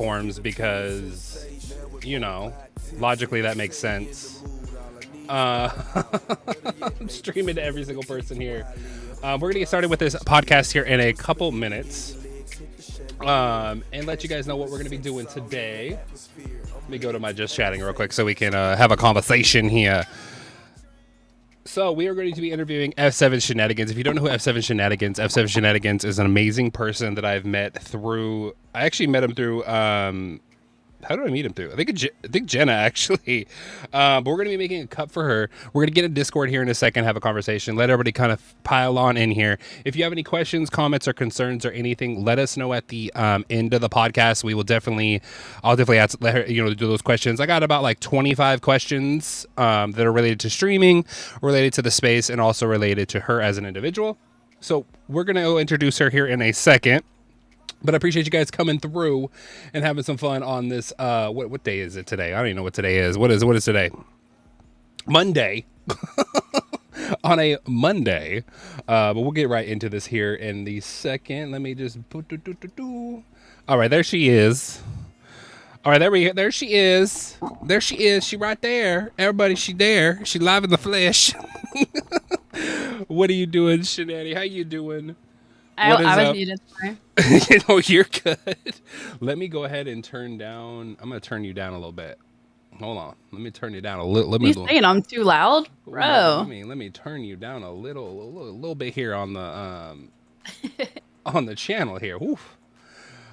platforms because, logically that makes sense. I'm streaming to every single person here. We're going to get started with this podcast here in a couple minutes and let you guys know what we're going to be doing today. Let me go to my just chatting real quick so we can have a conversation here. So we are going to be interviewing F7 Shenanigans. If you don't know who F7 Shenanigans is an amazing person that I've met through. I actually met him through. How did I meet him through? I think Jenna actually. But we're going to be making a cup for her. We're going to get a Discord here in a second, have a conversation. Let everybody kind of pile on in here. If you have any questions, comments, or concerns or anything, let us know at the end of the podcast. I'll definitely let her, do those questions. I got about like 25 questions that are related to streaming, related to the space, and also related to her as an individual. So we're going to go introduce her here in a second. But I appreciate you guys coming through and having some fun on this. What day is it today? I don't even know what today is. What is today? Monday. On a Monday. But we'll get right into this here in the second. Let me just. All right, there she is. All right, there she is. There she is. She right there. Everybody, she there. She live in the flesh. What are you doing, Shenani? How you doing? I was muted. Sorry. You're good. Let me go ahead and turn down. I'm going to turn you down a little bit. Hold on. Let me turn you down a little. You saying I'm too loud, bro? Let me turn you down a little bit here on the on the channel here. Oof.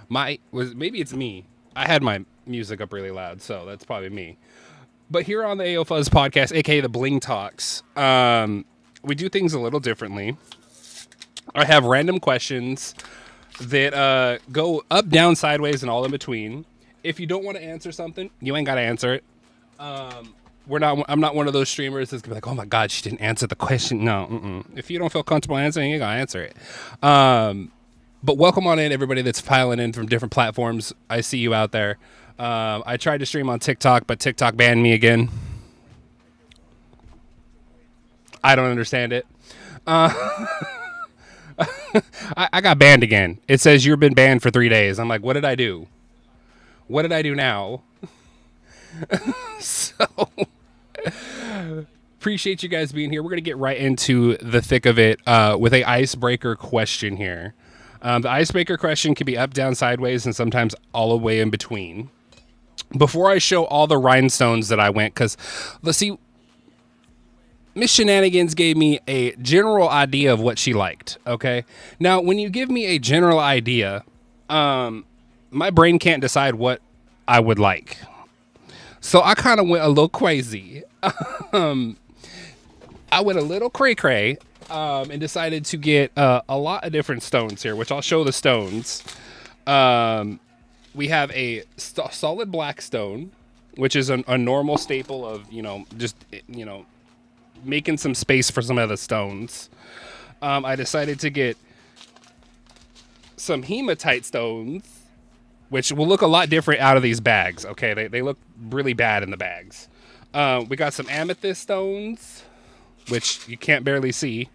Maybe it's me. I had my music up really loud, so that's probably me. But here on the AyoFuzz podcast, aka the Bling Talks, we do things a little differently. I have random questions that go up, down, sideways, and all in between. If you don't want to answer something, you ain't got to answer it. I'm not one of those streamers that's gonna be like, oh my God, she didn't answer the question. No, if you don't feel comfortable answering, you ain't gonna answer it. But welcome on in, everybody that's piling in from different platforms. I see you out there. I tried to stream on TikTok, but TikTok banned me again. I don't understand it. I got banned again. It says you've been banned for 3 days. I'm like, what did I do? What did I do now? So, appreciate you guys being here. We're going to get right into the thick of it with a icebreaker question here. The icebreaker question can be up, down, sideways, and sometimes all the way in between. Before I show all the rhinestones that I went, because let's see, Miss Shenanigans gave me a general idea of what she liked, okay? Now, when you give me a general idea, my brain can't decide what I would like. So I kind of went a little crazy. I went a little cray-cray and decided to get a lot of different stones here, which I'll show the stones. We have a solid black stone, which is a normal staple of, making some space for some of the stones. I decided to get some hematite stones, which will look a lot different out of these bags. Okay, they look really bad in the bags. We got some amethyst stones, which you can't barely see.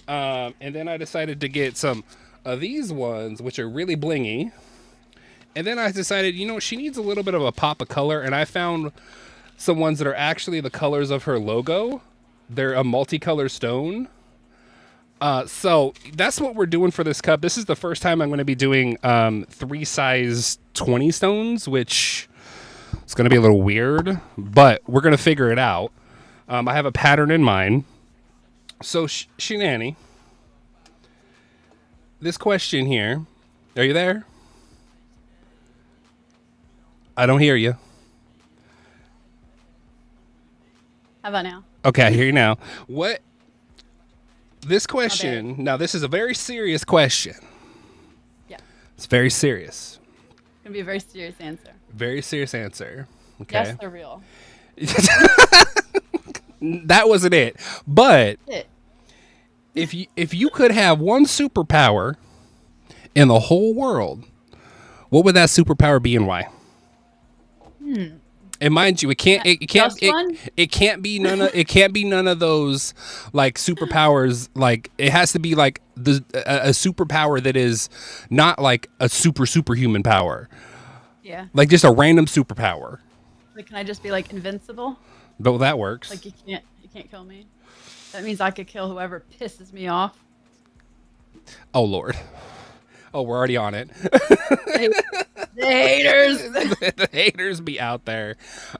And then I decided to get some of these ones, which are really blingy. And then I decided, she needs a little bit of a pop of color, and I found some ones that are actually the colors of her logo. They're a multicolor stone. So that's what we're doing for this cup. This is the first time I'm going to be doing 3 size 20 stones, which is going to be a little weird, but we're going to figure it out. I have a pattern in mind. So, Shenani, this question here, are you there? I don't hear you. How about now? Okay, I hear you now. This question, now this is a very serious question. Yeah. It's very serious. It's going to be a very serious answer. Very serious answer. Okay. Yes, they're real. That wasn't it. But if you could have one superpower in the whole world, what would that superpower be and why? And mind you, it can't be none of those like superpowers. Like it has to be like a superpower that is not like a superhuman power. Yeah. Like just a random superpower. Like, can I just be like invincible? Though that works. Like you can't kill me. That means I could kill whoever pisses me off. Oh Lord. Oh, we're already on it. The haters. The haters be out there.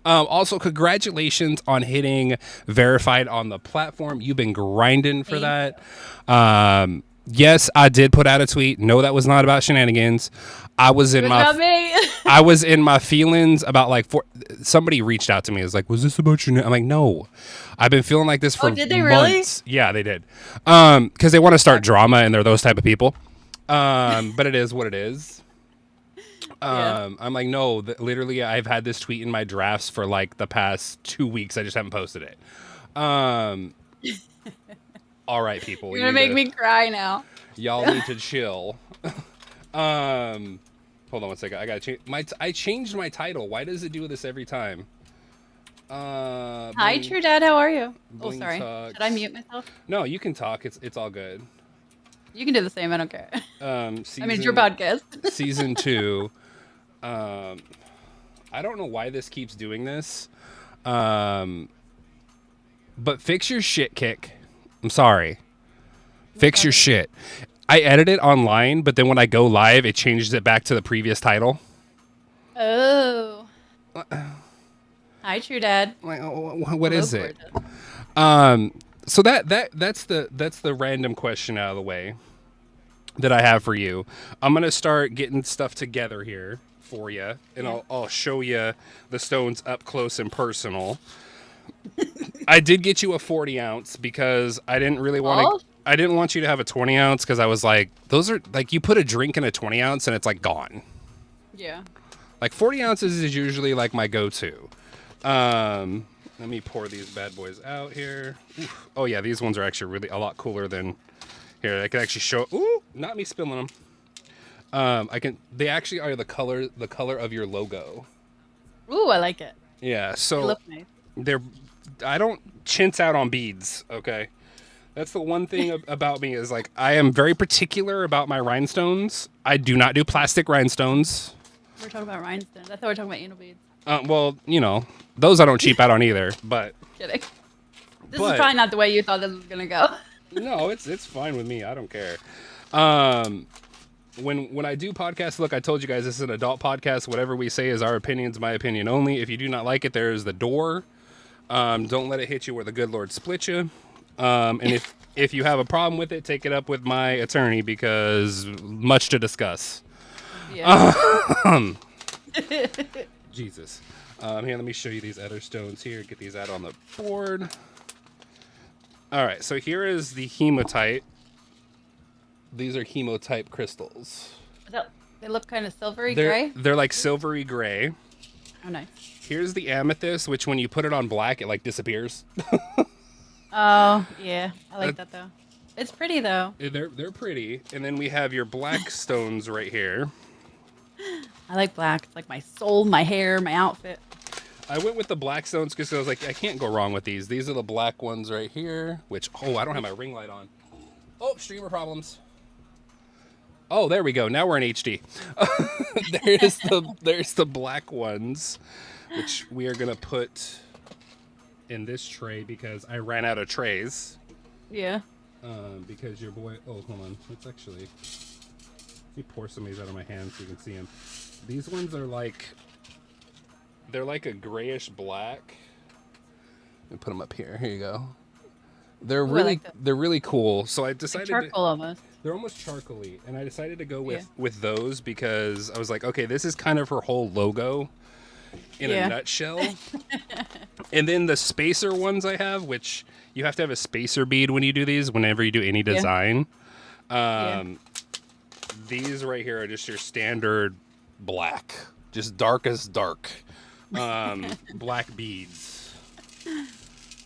Also, congratulations on hitting verified on the platform. You've been grinding for that. Yes, I did put out a tweet. No, that was not about shenanigans. I was in my I was in my feelings about like somebody reached out to me. It's like, was this about shenanigans? I'm like, no. I've been feeling like this for did they months. really? Yeah, they did. Because they want to start drama and they're those type of people. But it is what it is. I'm like, no, literally, I've had this tweet in my drafts for like the past 2 weeks. I just haven't posted it. All right, people. You're going to make me cry now. Y'all need to chill. Hold on one second. I got to change I changed my title. Why does it do this every time? Hi, True Dad. How are you? Bling sorry. Talks. Should I mute myself? No, you can talk. It's all good. You can do the same. I don't care. I mean, it's your podcast. Season 2. I don't know why this keeps doing this. But fix your shit, Kick. I'm sorry. Fix your shit. I edit it online, but then when I go live, it changes it back to the previous title. Oh. Hi, True Dad. Like, what is it? So that's the random question out of the way that I have for you. I'm gonna start getting stuff together here for you, and I'll show you the stones up close and personal. I did get you a 40 ounce because I didn't really want to. I didn't want you to have a 20 ounce because I was like, those are like, you put a drink in a 20 ounce and it's like gone. Yeah. Like 40 ounces is usually like my go-to. Let me pour these bad boys out here. Oof. Oh yeah, these ones are actually really a lot cooler than here. I can actually show. Ooh, not me spilling them. They actually are the color of your logo. Ooh, I like it. Yeah, so they look nice. I don't chintz out on beads, okay? That's the one thing about me is like I am very particular about my rhinestones. I do not do plastic rhinestones. We're talking about rhinestones. I thought we were talking about anal beads. Well, you know, those I don't cheap out on either, but kidding. This is probably not the way you thought this was gonna go. No, it's fine with me. I don't care. When I do podcasts, look, I told you guys this is an adult podcast. Whatever we say is our opinions, my opinion only. If you do not like it, there is the door. Don't let it hit you where the good Lord split you. And if you have a problem with it, take it up with my attorney because much to discuss. Yeah. Jesus. Here, let me show you these other stones here. Get these out on the board. All right, so here is the hematite. These are hematite crystals. They look kind of silvery gray? They're like silvery gray. Oh, nice. Here's the amethyst, which when you put it on black, it like disappears. Oh, yeah. I like that, though. It's pretty, though. They're pretty. And then we have your black stones right here. I like black. It's like my soul, my hair, my outfit. I went with the black stones because I was like, I can't go wrong with these. These are the black ones right here, which, oh, I don't have my ring light on. Oh, streamer problems. Oh, there we go. Now we're in HD. There's the black ones, which we are going to put in this tray because I ran out of trays. Yeah. Because your boy, oh, hold on. Let's actually, let me pour some of these out of my hands so you can see them. These ones are like, they're like a grayish black. Let me put them up here. Here you go. They're they're really cool. So I decided like charcoal almost. They're almost charcoaly, and I decided to go with those because I was like, okay, this is kind of her whole logo in a nutshell. And then the spacer ones I have, which you have to have a spacer bead when you do these, whenever you do any design. These right here are just your standard black, just dark as dark, black beads,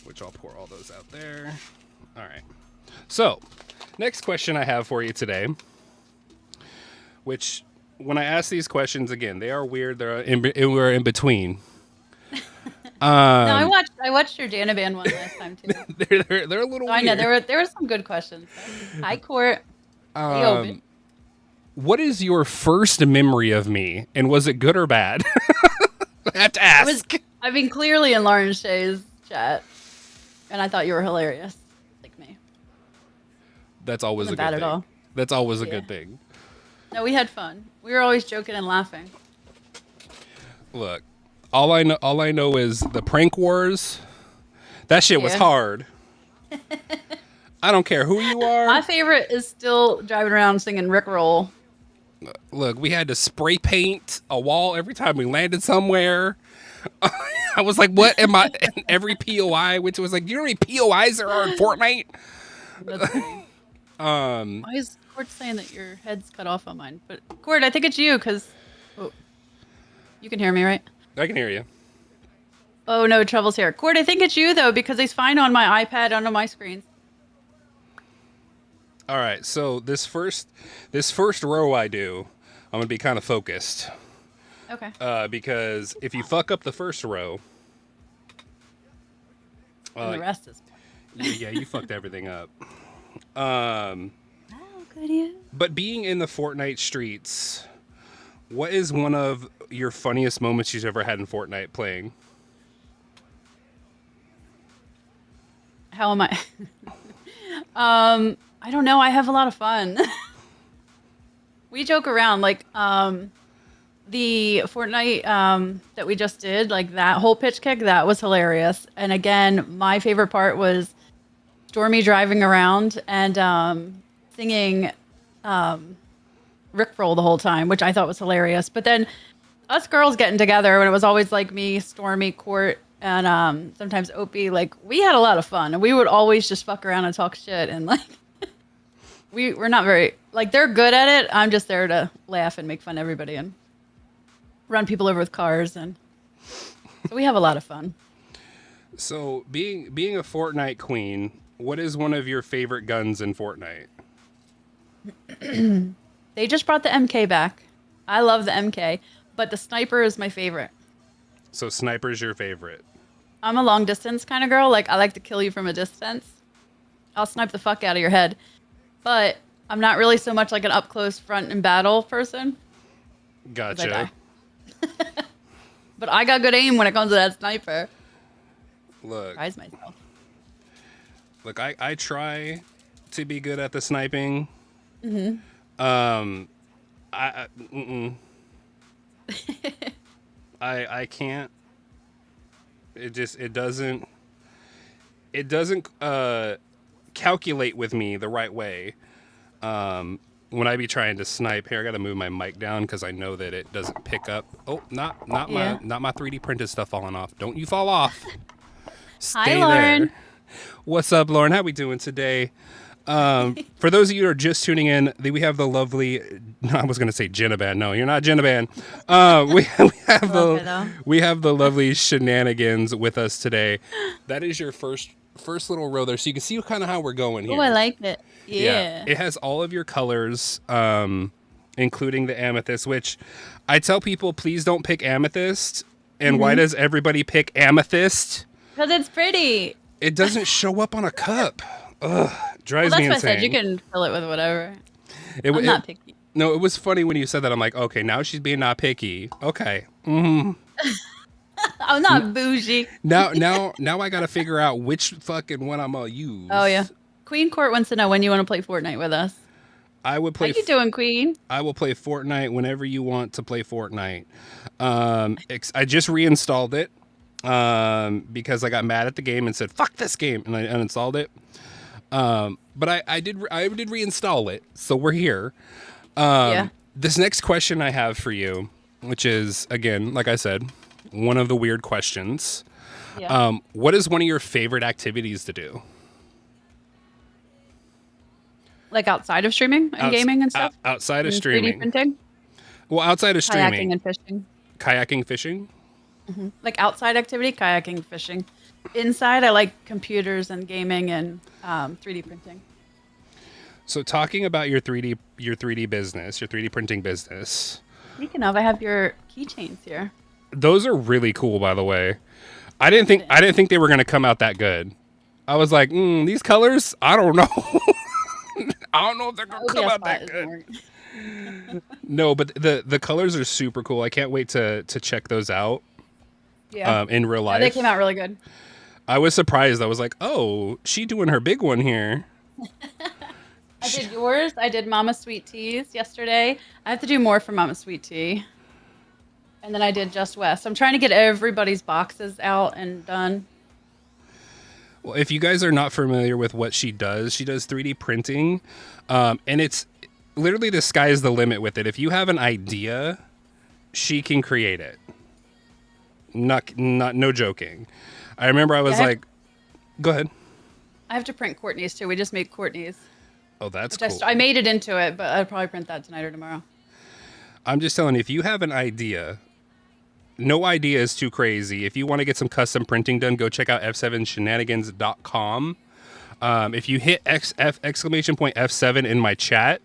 which I'll pour all those out there. All right. So next question I have for you today, which when I ask these questions again, they are weird. We're in between. No, I watched your Jana Band one last time too. they're a little. So I know there were some good questions. Hi, Court. What is your first memory of me, and was it good or bad? I have to ask. Clearly in Lauren Shay's chat, and I thought you were hilarious, like me. That's always a good thing. Bad at all. That's always a good thing. No, we had fun. We were always joking and laughing. Look, all I know is the prank wars. That shit was hard. I don't care who you are. My favorite is still driving around singing Rickroll. Look, we had to spray paint a wall every time we landed somewhere. I was like, what am I? Every POI, which was like, you know how many POIs there are in Fortnite? Why is Cord saying that your head's cut off on mine? But Cord, I think it's you, because you can hear me, right? I can hear you. Oh, no trouble's here. Cord, I think it's you, though, because he's fine on my iPad, on my screens. All right, so this first row I do, I'm gonna be kind of focused. Okay. Because if you fuck up the first row, and the rest is. Yeah, you fucked everything up. Oh, good you. But being in the Fortnite streets, what is one of your funniest moments you've ever had in Fortnite playing? How am I? I don't know. I have a lot of fun. We joke around, like the Fortnite that we just did, like that whole pitch kick, that was hilarious. And again, my favorite part was Stormy driving around and singing Rickroll the whole time, which I thought was hilarious. But then us girls getting together, when it was always like me, Stormy, Court, and sometimes Opie, like we had a lot of fun, and we would always just fuck around and talk shit, and like we're not very, like, they're good at it. I'm just there to laugh and make fun of everybody and run people over with cars, and so we have a lot of fun. So being a Fortnite queen, what is one of your favorite guns in Fortnite? They just brought the MK back. I love the MK, but the sniper is my favorite. So sniper's your favorite. I'm a long distance kind of girl. Like, I like to kill you from a distance. I'll snipe the fuck out of your head. But I'm not really so much like an up close front and battle person. Gotcha. But I got good aim when it comes to that sniper. Look. Surprise myself. Look, I try to be good at the sniping. Mm-hmm. I can't. It doesn't calculate with me the right way. When I be trying to snipe, here I gotta move my mic down because I know that it doesn't pick up. Oh, not my 3D printed stuff falling off. Don't you fall off. Stay Hi, Lauren. there. What's up, Lauren? How we doing today? For those of you who are just tuning in, we have the lovely, I was going to say Jennaban. No, you're not Jennaban. We have the lovely Shenanigans with us today. That is your first little row there, so you can see kind of how we're going here. Oh, I like it. Yeah. It has all of your colors, including the amethyst, which I tell people, please don't pick amethyst. And why does everybody pick amethyst? Because it's pretty. It doesn't show up on a cup. Ugh, drives me insane. That's what I said. You can fill it with whatever. I'm not picky. No, it was funny when you said that. I'm like, okay, now she's being not picky. Okay. Mm-hmm. I'm not bougie. Now I got to figure out which fucking one I'm gonna use. Oh yeah. Queen Court wants to know when you want to play Fortnite with us. I would play. How you doing, Queen? I will play Fortnite whenever you want to play Fortnite. I just reinstalled it because I got mad at the game and said fuck this game, and I uninstalled it. But I did reinstall it, so we're here. This next question I have for you, which is, again, like I said, one of the weird questions. Yeah. What is one of your favorite activities to do? Like outside of streaming and gaming and stuff? Outside of streaming. 3D printing? Well, outside of streaming. Kayaking and fishing. Kayaking, fishing? Mm-hmm. Like outside activity, kayaking, fishing. Inside, I like computers and gaming and 3D printing. So talking about your 3D business, your 3D printing business. Speaking of, I have your keychains here. Those are really cool, by the way. I didn't think they were going to come out that good. I was like, these colors, I don't know. I don't know if they're going to come out that good. No, but the colors are super cool. I can't wait to check those out Yeah. in real No, they life. came out really good. I was surprised. I was like, oh, she doing her big one here. I did yours. I did Mama Sweet Teas yesterday. I have to do more for Mama Sweet Tea. And then I did Just West. I'm trying to get everybody's boxes out and done. Well, if you guys are not familiar with what she does 3D printing, and it's literally the sky's the limit with it. If you have an idea, she can create it. No joking. I remember I was like, go ahead. I have to print Courtney's too. We just made Courtney's. Oh, that's cool. I made it into it, but I'll probably print that tonight or tomorrow. I'm just telling you, if you have an idea, no idea is too crazy. If you want to get some custom printing done, go check out f7shenanigans.com. If you hit exclamation point F7 in my chat,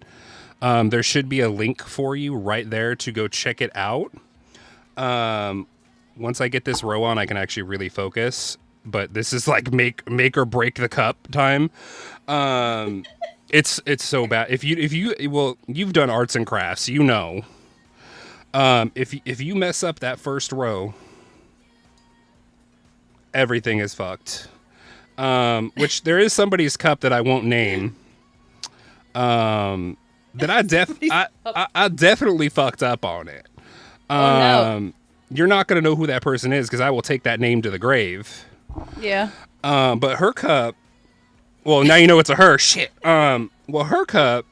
there should be a link for you right there to go check it out. Once I get this row on, I can actually really focus. But this is like make or break the cup time. It's so bad. If you've done arts and crafts, you know. If you mess up that first row, everything is fucked. Which there is somebody's cup that I won't name. That I definitely fucked up on it. No. You're not gonna know who that person is because I will take that name to the grave. Yeah. But her cup. Well, now you know it's a her. Shit. Well, her cup.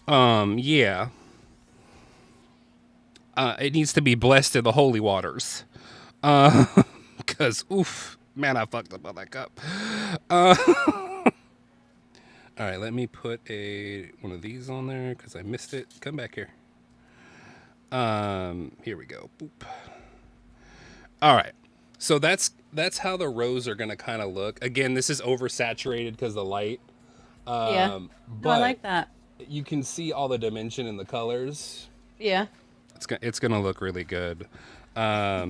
Yeah. It needs to be blessed in the holy waters. Because, oof, man, I fucked up on that cup. All right, let me put one of these on there because I missed it. Come back here. Here we go. Boop. All right. So that's how the rows are going to kind of look. Again, this is oversaturated because of the light. Yeah. But I like that. You can see all the dimension in the colors. Yeah. It's gonna look really good. I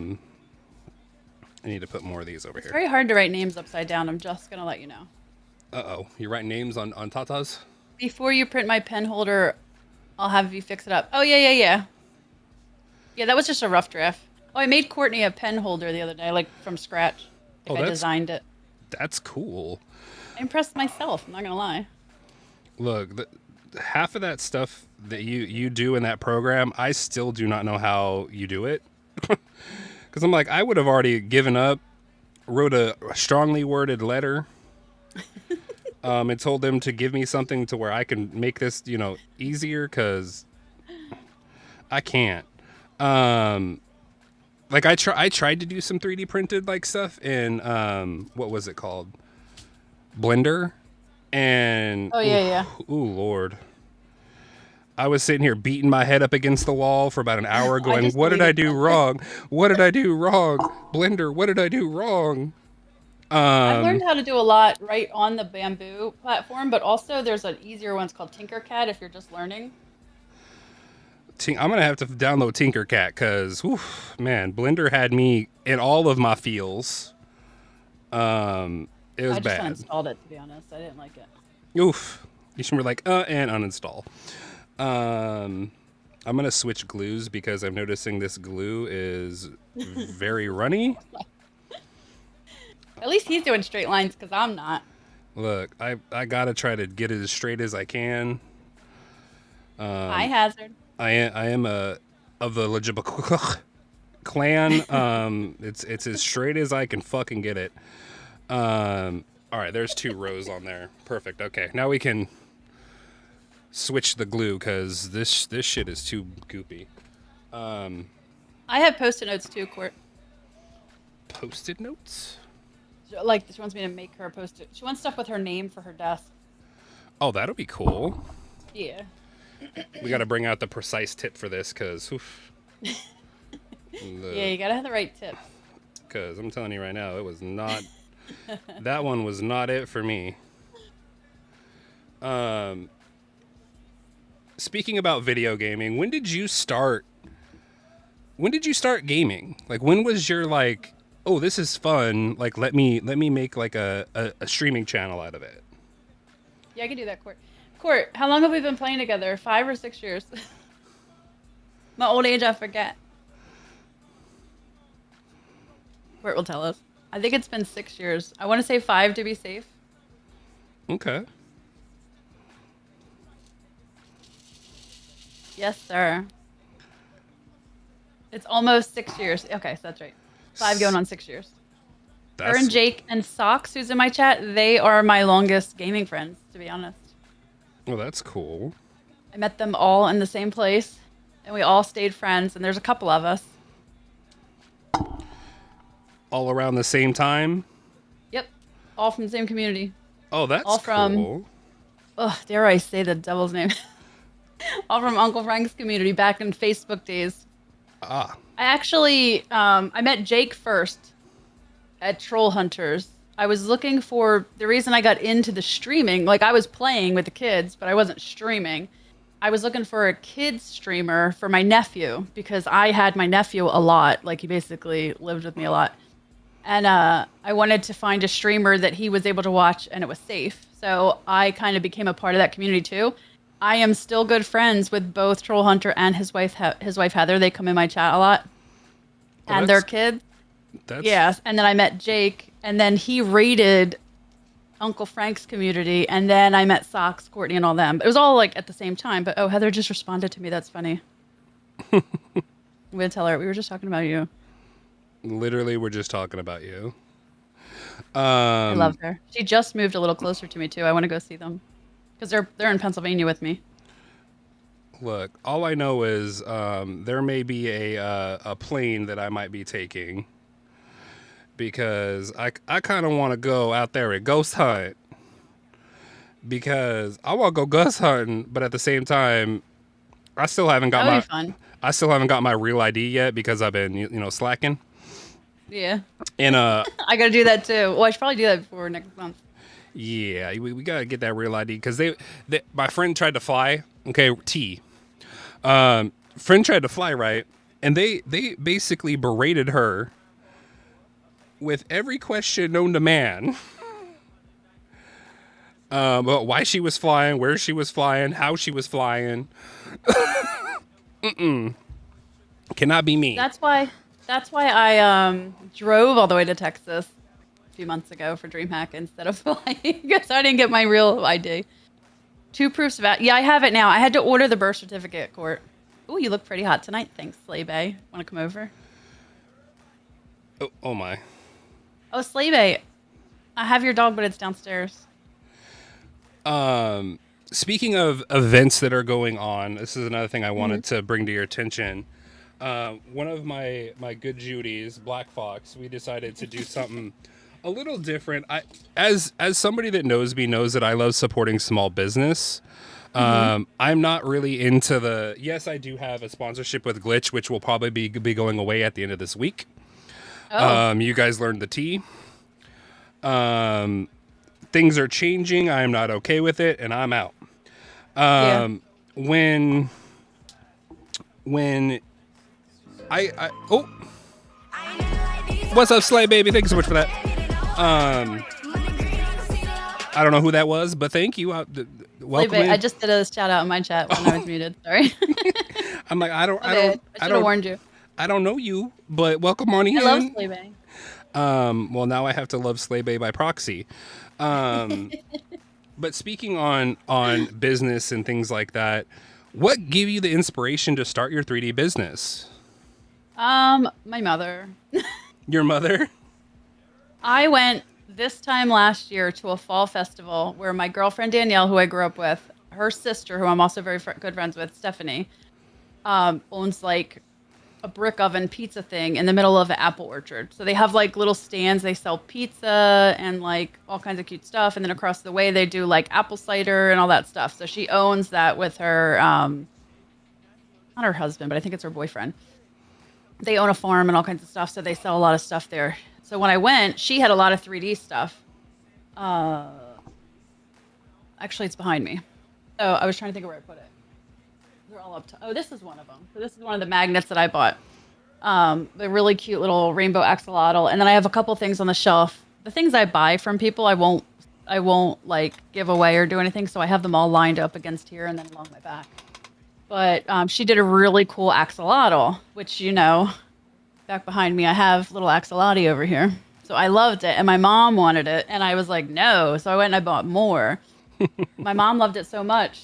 need to put more of these over It's here. very hard to write names upside down. I'm just gonna let you know. Uh-oh. You write names on tatas? Before you print my pen holder, I'll have you fix it up. Oh, yeah. Yeah, that was just a rough draft. Oh, I made Courtney a pen holder the other day, like from scratch. I designed it. That's cool. I impressed myself, I'm not gonna lie. Look, half of that stuff that you do in that program, I still do not know how you do it. Because I'm like, I would have already given up, wrote a strongly worded letter, and told them to give me something to where I can make this, easier, because I can't. Like I tried to do some 3D printed like stuff in what was it called? Blender. And oh yeah. Ooh, Lord. I was sitting here beating my head up against the wall for about an hour going, what did I do wrong? What did I do wrong? Blender, what did I do wrong? I've learned how to do a lot right on the Bamboo platform, but also there's an easier one. It's called Tinkercad if you're just learning. I'm going to have to download Tinkercad because, man, Blender had me in all of my feels. It was bad. I just uninstalled it, to be honest. I didn't like it. Oof. You should be like, and uninstall. I'm going to switch glues because I'm noticing this glue is very runny. At least he's doing straight lines because I'm not. Look, I got to try to get it as straight as I can. High hazard. I am of the legible clan. It's as straight as I can fucking get it. All right, there's 2 rows on there. Perfect. Okay, now we can switch the glue because this shit is too goopy. I have Post-it notes too, Court. Post-it notes? Like, she wants me to make her a Post-it. She wants stuff with her name for her desk. Oh, that'll be cool. Yeah. We got to bring out the precise tip for this because, yeah, you gotta have the right tip. Because I'm telling you right now, it was not. That one was not it for me. Speaking about video gaming, when did you start gaming? Like, when was your like, oh, this is fun. Like, let me make like a streaming channel out of it. Yeah, I can do that, Court. Court, how long have we been playing together? 5 or 6 years? My old age, I forget. Court will tell us. I think it's been 6 years. I want to say 5 to be safe. Okay. Yes, sir. It's almost 6 years. Okay, so that's right. 5 going on 6 years. Her and Jake and Socks, who's in my chat, they are my longest gaming friends, to be honest. Well, that's cool. I met them all in the same place, and we all stayed friends, and there's a couple of us. All around the same time? Yep. All from the same community. Oh, that's all from, cool. Oh, dare I say the devil's name? All from Uncle Frank's community back in Facebook days. Ah. I actually, I met Jake first at Troll Hunters. I was looking for, the reason I got into the streaming, like I was playing with the kids, but I wasn't streaming. I was looking for a kids streamer for my nephew because I had my nephew a lot. Like he basically lived with me a lot. And I wanted to find a streamer that he was able to watch and it was safe. So I kind of became a part of that community too. I am still good friends with both Troll Hunter and his wife Heather. They come in my chat a lot. Oh, and their kids. Yes. And then I met Jake, and then he raided Uncle Frank's community, and then I met Socks, Courtney, and all them. It was all like at the same time. But Heather just responded to me. That's funny. I'm gonna tell her we were just talking about you. Literally, we're just talking about you. I love her. She just moved a little closer to me too. I want to go see them because they're in Pennsylvania with me. Look, all I know is there may be a plane that I might be taking because I kind of want to go out there and ghost hunt because I want to go ghost hunting, but at the same time, I still haven't got my real ID yet because I've been slacking. Yeah. And I got to do that too. Well, I should probably do that before next month. Yeah, we got to get that real ID because my friend tried to fly. Okay, friend tried to fly, right? And they basically berated her with every question known to man. About why she was flying, where she was flying, how she was flying. Cannot be me. That's why I drove all the way to Texas a few months ago for DreamHack instead of flying because I didn't get my real ID. 2 proofs of that. Yeah, I have it now. I had to order the birth certificate, Court. Ooh, you look pretty hot tonight. Thanks, Slay Bay. Want to come over? Oh my. Oh, Slay Bay. I have your dog, but it's downstairs. Speaking of events that are going on, this is another thing I wanted to bring to your attention. One of my good Judies, Black Fox, we decided to do something a little different. As somebody that knows me knows that I love supporting small business. I'm not really into yes, I do have a sponsorship with Glitch, which will probably be going away at the end of this week. Oh. You guys learned the tea. Things are changing. I am not okay with it, and I'm out. When I what's up, Slay Baby? Thank you so much for that. I don't know who that was, but thank you. Welcome. I just did a shout out in my chat when I was muted. Sorry. I'm like, I should have warned you. I don't know you, but welcome on in. I love Slay Bay. Well, now I have to love Slay Bay by proxy. But speaking on business and things like that, what gave you the inspiration to start your 3D business? My mother. Your mother? I went this time last year to a fall festival where my girlfriend Danielle, who I grew up with, her sister, who I'm also very good friends with, Stephanie, owns like a brick oven pizza thing in the middle of an apple orchard. So they have like little stands. They sell pizza and like all kinds of cute stuff. And then across the way, they do like apple cider and all that stuff. So she owns that with her, not her husband, but I think it's her boyfriend. They own a farm and all kinds of stuff. So they sell a lot of stuff there. So when I went, she had a lot of 3D stuff. Actually, it's behind me. Oh, I was trying to think of where I put it. They're all up to. Oh, this is one of them. So this is one of the magnets that I bought. The really cute little rainbow axolotl. And then I have a couple things on the shelf. The things I buy from people, I won't I won't like give away or do anything. So I have them all lined up against here and then along my back. But she did a really cool axolotl, which, you know, back behind me, I have little axolotl over here. So I loved it. And my mom wanted it. And I was like, no. So I went and I bought more. My mom loved it so much.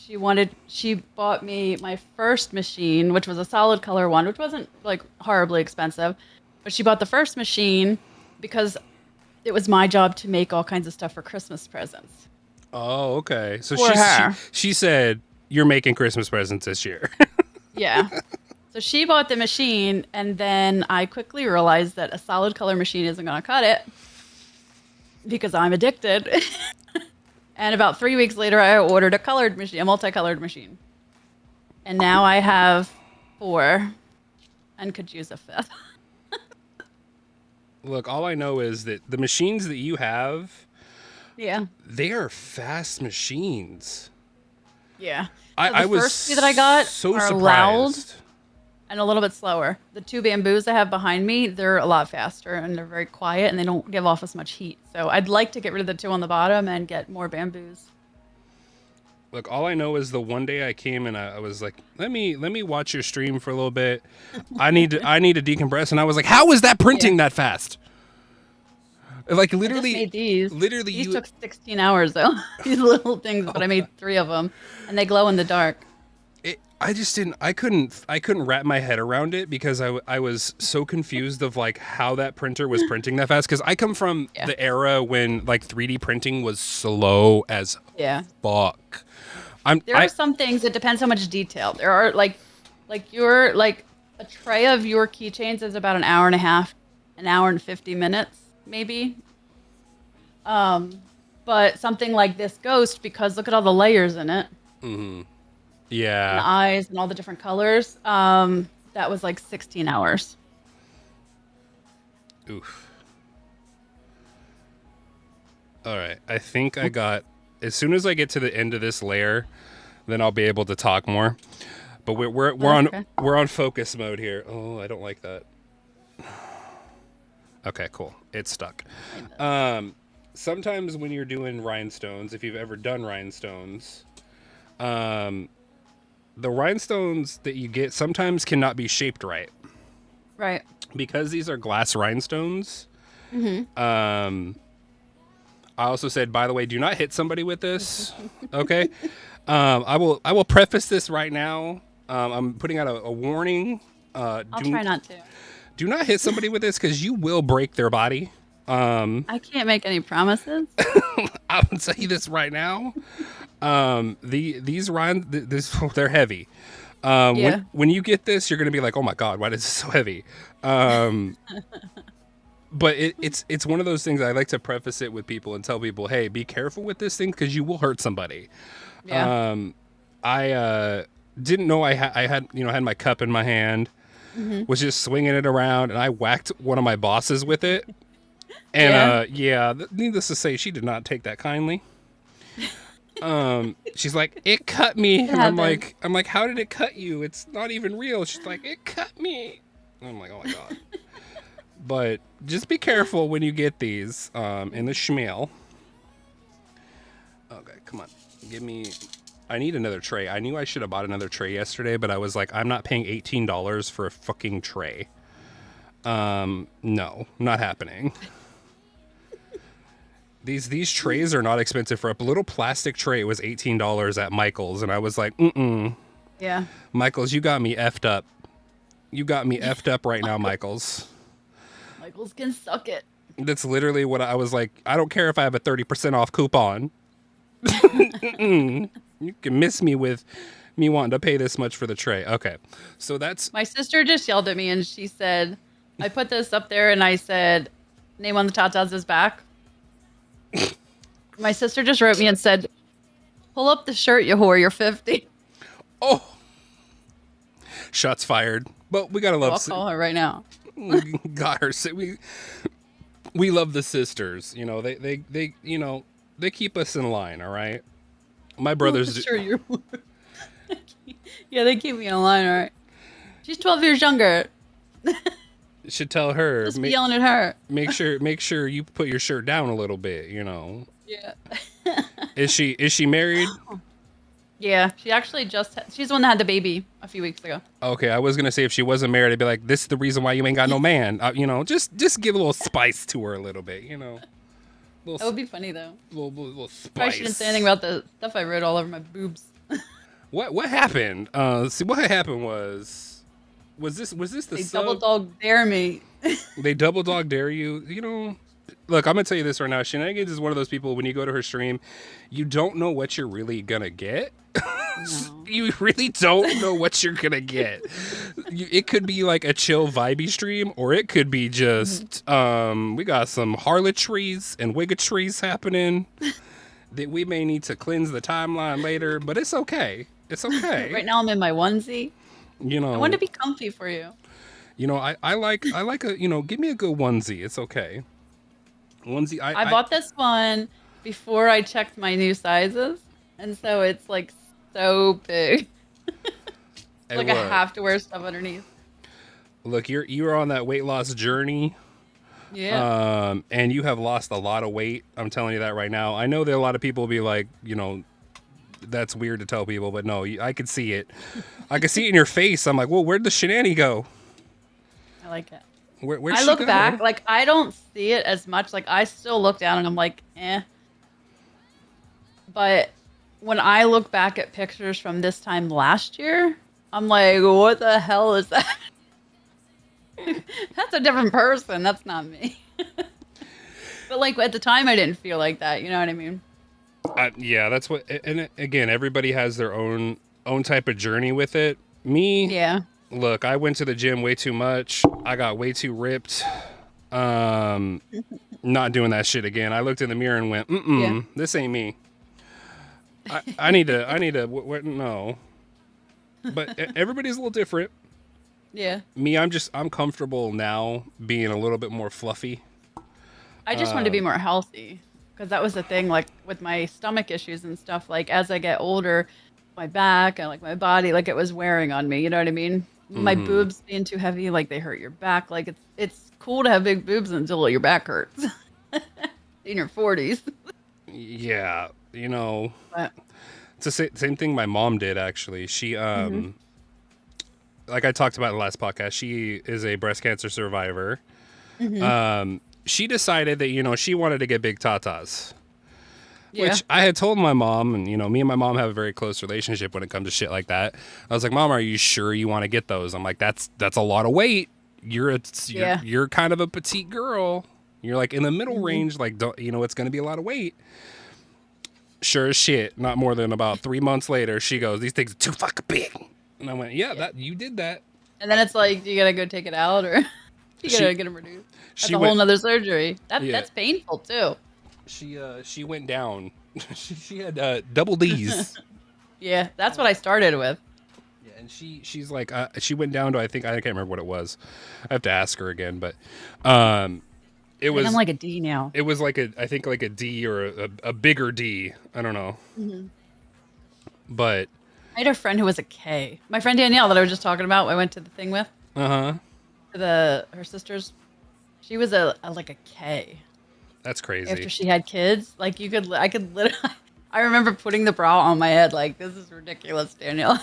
She bought me my first machine, which was a solid color one, which wasn't like horribly expensive. But she bought the first machine because it was my job to make all kinds of stuff for Christmas presents. Oh, okay. So For her. she said, you're making Christmas presents this year. Yeah. So she bought the machine, and then I quickly realized that a solid color machine isn't going to cut it because I'm addicted. And about 3 weeks later, I ordered a colored machine, a multicolored machine. And now I have 4 and could use a 5th. Look, all I know is that the machines that you have, Yeah. they are fast machines. Yeah. I was first 2 that I got so are surprised. loud and a little bit slower. The 2 bamboos I have behind me, they're a lot faster and they're very quiet and they don't give off as much heat. So I'd like to get rid of the 2 on the bottom and get more bamboos. Look, all I know is the one day I came and I was like, let me watch your stream for a little bit. I need to decompress, and I was like, how is that printing that fast? Like literally, I just made these. These you took 16 hours though. These little things, but I made 3 of them, and they glow in the dark. I couldn't wrap my head around it because I was so confused of like how that printer was printing that fast, because I come from the era when like 3D printing was slow as fuck. There are some things, it depends how much detail. There are like your like a tray of your keychains is about an hour and a half, an hour and 50 minutes maybe. But something like this ghost, because look at all the layers in it. Mm-hmm. Yeah. And the eyes and all the different colors. That was like 16 hours. Oof. All right. I think I got, as soon as I get to the end of this layer, then I'll be able to talk more. But we're on focus mode here. Oh, I don't like that. Okay, cool. It's stuck. Sometimes when you're doing rhinestones, if you've ever done rhinestones, the rhinestones that you get sometimes cannot be shaped right. Right. Because these are glass rhinestones. Mm-hmm. I also said, by the way, do not hit somebody with this. Okay. I will preface this right now. I'm putting out a warning. I'll try not to. Do not hit somebody with this, because you will break their body. I can't make any promises. I will tell you this right now. These rhinestones, they're heavy. When you get this, you're gonna be like, oh my god, why is this so heavy? But it's one of those things I like to preface it with people and tell people, hey, be careful with this thing because you will hurt somebody. Yeah. I didn't know I had my cup in my hand, was just swinging it around, and I whacked one of my bosses with it. And needless to say, she did not take that kindly. She's like, it cut me. And I'm like, how did it cut you? It's not even real. She's like, it cut me. And I'm like, oh my god. But just be careful when you get these in the schmeal. Okay, come on. I need another tray. I knew I should have bought another tray yesterday, but I was like, I'm not paying $18 for a fucking tray. No, not happening. These trays are not expensive. For a little plastic tray, it was $18 at Michael's, and I was like, Yeah. Michael's, you got me effed up. You got me effed up right now, Michael's. Michael's can suck it. That's literally what I was like. I don't care if I have a 30% off coupon. You can miss me with me wanting to pay this much for the tray. Okay, so that's... My sister just yelled at me and she said, I put this up there and I said, name on the tatas is back. My sister just wrote me and said, pull up the shirt, you whore, you're 50. Oh! Shots fired. But we gotta love... I'll call her right now. Got her. We love the sisters. You know, they they keep us in line, all right? My brothers... Sure, you're... Yeah, they keep me in line, all right. She's 12 years younger. Should tell her. Just be yelling at her. Make sure you put your shirt down a little bit, you know. Yeah. Is she married? Yeah, she actually she's the one that had the baby a few weeks ago. Okay, I was gonna say if she wasn't married, I'd be like, this is the reason why you ain't got no man. Just give a little spice to her a little bit, little That would be funny though. little Probably shouldn't say spice. anything about the stuff I wrote all over my boobs. What happened? See, what happened was this the They double sub? dog dare me. They double dog dare you. Look, I'm gonna tell you this right now. Shenanigans is one of those people when you go to her stream, you don't know what you're really gonna get. No. You really don't know what you're gonna get. It could be like a chill vibey stream, or it could be just we got some harlotries and wigatries happening that we may need to cleanse the timeline later, but it's okay. It's okay. Right now I'm in my onesie. You I know, want to be comfy for you. I like a give me a good onesie. It's okay. Onesie. I bought this one before I checked my new sizes, and so it's like so big. Hey, Like I have to wear stuff underneath. look, you're on that weight loss journey. Yeah. And you have lost a lot of weight. I'm telling you that right now. I know that a lot of people will be like, that's weird to tell people, but no, I could see it. I could see it in your face. I'm like, well, where'd the shenani go? I like it. Where'd I she look go? back, like I don't see it as much. Like I still look down and I'm like, eh. But when I look back at pictures from this time last year, I'm like, what the hell is that? That's a different person. That's not me. But like at the time, I didn't feel like that. You know what I mean? Yeah, that's what. And again, everybody has their own type of journey with it. Me, Yeah. look, I went to the gym way too much. I got way too ripped. Not doing that shit again. I looked in the mirror and went, Yeah. this ain't me. I need to. No. But everybody's a little different. Yeah. Me, I'm comfortable now being a little bit more fluffy. I just wanted to be more healthy because that was the thing, like with my stomach issues and stuff. Like as I get older, my back and like my body, like it was wearing on me. You know what I mean? My boobs being too heavy, like they hurt your back. Like it's cool to have big boobs until your back hurts in your 40s. Yeah, But it's the same thing my mom did actually. She like I talked about in the last podcast, she is a breast cancer survivor. She decided that she wanted to get big tatas. yeah, Which I had told my mom, and me and my mom have a very close relationship when it comes to shit like that. I was like, "Mom, are you sure you want to get those?" I'm like, "That's a lot of weight. You're kind of a petite girl. You're like in the middle range. Like, don't it's going to be a lot of weight." Sure as shit, not more than about 3 months later, she goes, "These things are too fucking big," and I went, "Yeah, that you did that." and then it's like, do you gotta go take it out or you gotta get them reduced? That's a whole nother surgery. That's painful too. She went down. she had double D's. Yeah, that's what I started with. Yeah, and she's like she went down to I can't remember what it was. I have to ask her again, but it was I'm like a D now. it was like I think like a D or a bigger D. I don't know. But I had a friend who was a K. My friend Danielle that I was just talking about. I went to the thing with her sisters. She was like a K. that's crazy. After she had kids, like I could literally. I remember putting the bra on my head, like this is ridiculous, Danielle.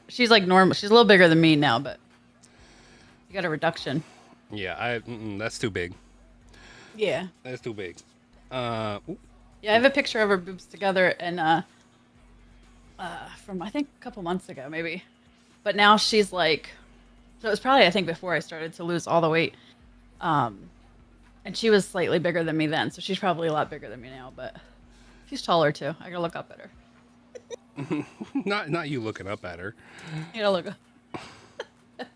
She's like normal. She's a little bigger than me now, but you got a reduction. Yeah, that's too big. Yeah. That's too big. Yeah, I have a picture of her boobs together and from I think a couple months ago maybe. But now she's like, so it was probably I think before I started to lose all the weight. And she was slightly bigger than me then, so she's probably a lot bigger than me now, but she's taller too. I gotta look up at her. Not you looking up at her. You gotta look up.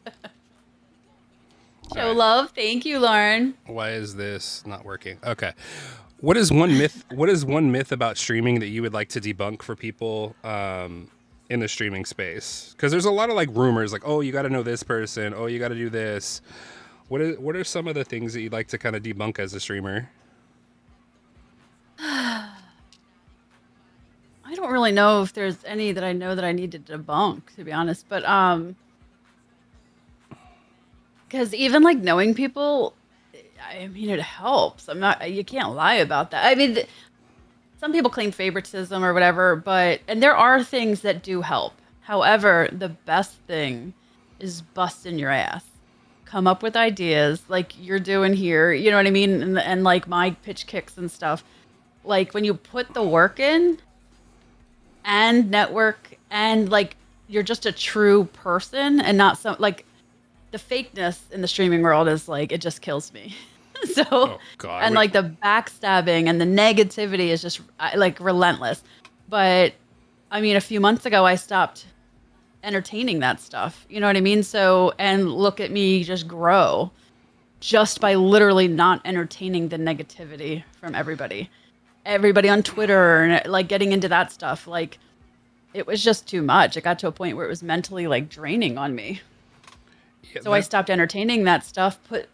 Show right. love. Thank you, Lauren. Why is this not working? Okay. What is one myth about streaming that you would like to debunk for people in the streaming space? Because there's a lot of like rumors, like, oh, you got to know this person, oh, you got to do this. What are some of the things that you'd like to kind of debunk as a streamer? I don't really know if there's any that I know that I need to debunk, to be honest. But because even like knowing people, I mean, it helps. You can't lie about that. I mean, some people claim favoritism or whatever, and there are things that do help. However, the best thing is busting your ass. Come up with ideas like you're doing here, you know what I mean? And like my pitch kicks and stuff. Like when you put the work in and network and like you're just a true person and not some like the fakeness in the streaming world is like it just kills me. So Oh God. and like the backstabbing and the negativity is just like relentless. But I mean, a few months ago I stopped entertaining that stuff. You know what I mean? So and look at me just grow just by literally not entertaining the negativity from everybody on Twitter and like getting into that stuff. Like it was just too much. It got to a point where it was mentally like draining on me. Yeah, So I stopped entertaining that stuff, put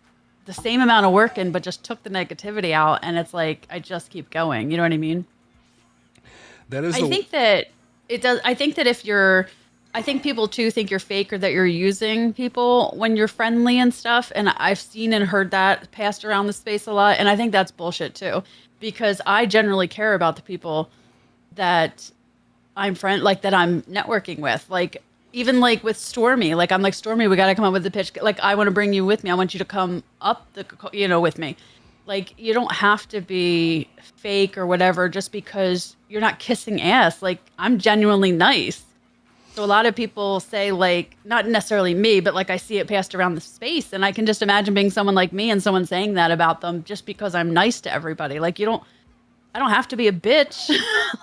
the same amount of work in, but just took the negativity out. And it's like, I just keep going. You know what I mean? That is. I think that it does. I think that I think people too think you're fake or that you're using people when you're friendly and stuff. And I've seen and heard that passed around the space a lot. And I think that's bullshit too, because I generally care about the people that I'm that I'm networking with. Like even like with Stormy, like I'm like, Stormy, we got to come up with the pitch. Like I want to bring you with me. I want you to come up with me. Like you don't have to be fake or whatever just because you're not kissing ass. Like I'm genuinely nice. So a lot of people say like, not necessarily me, but like I see it passed around the space and I can just imagine being someone like me and someone saying that about them just because I'm nice to everybody. Like I don't have to be a bitch.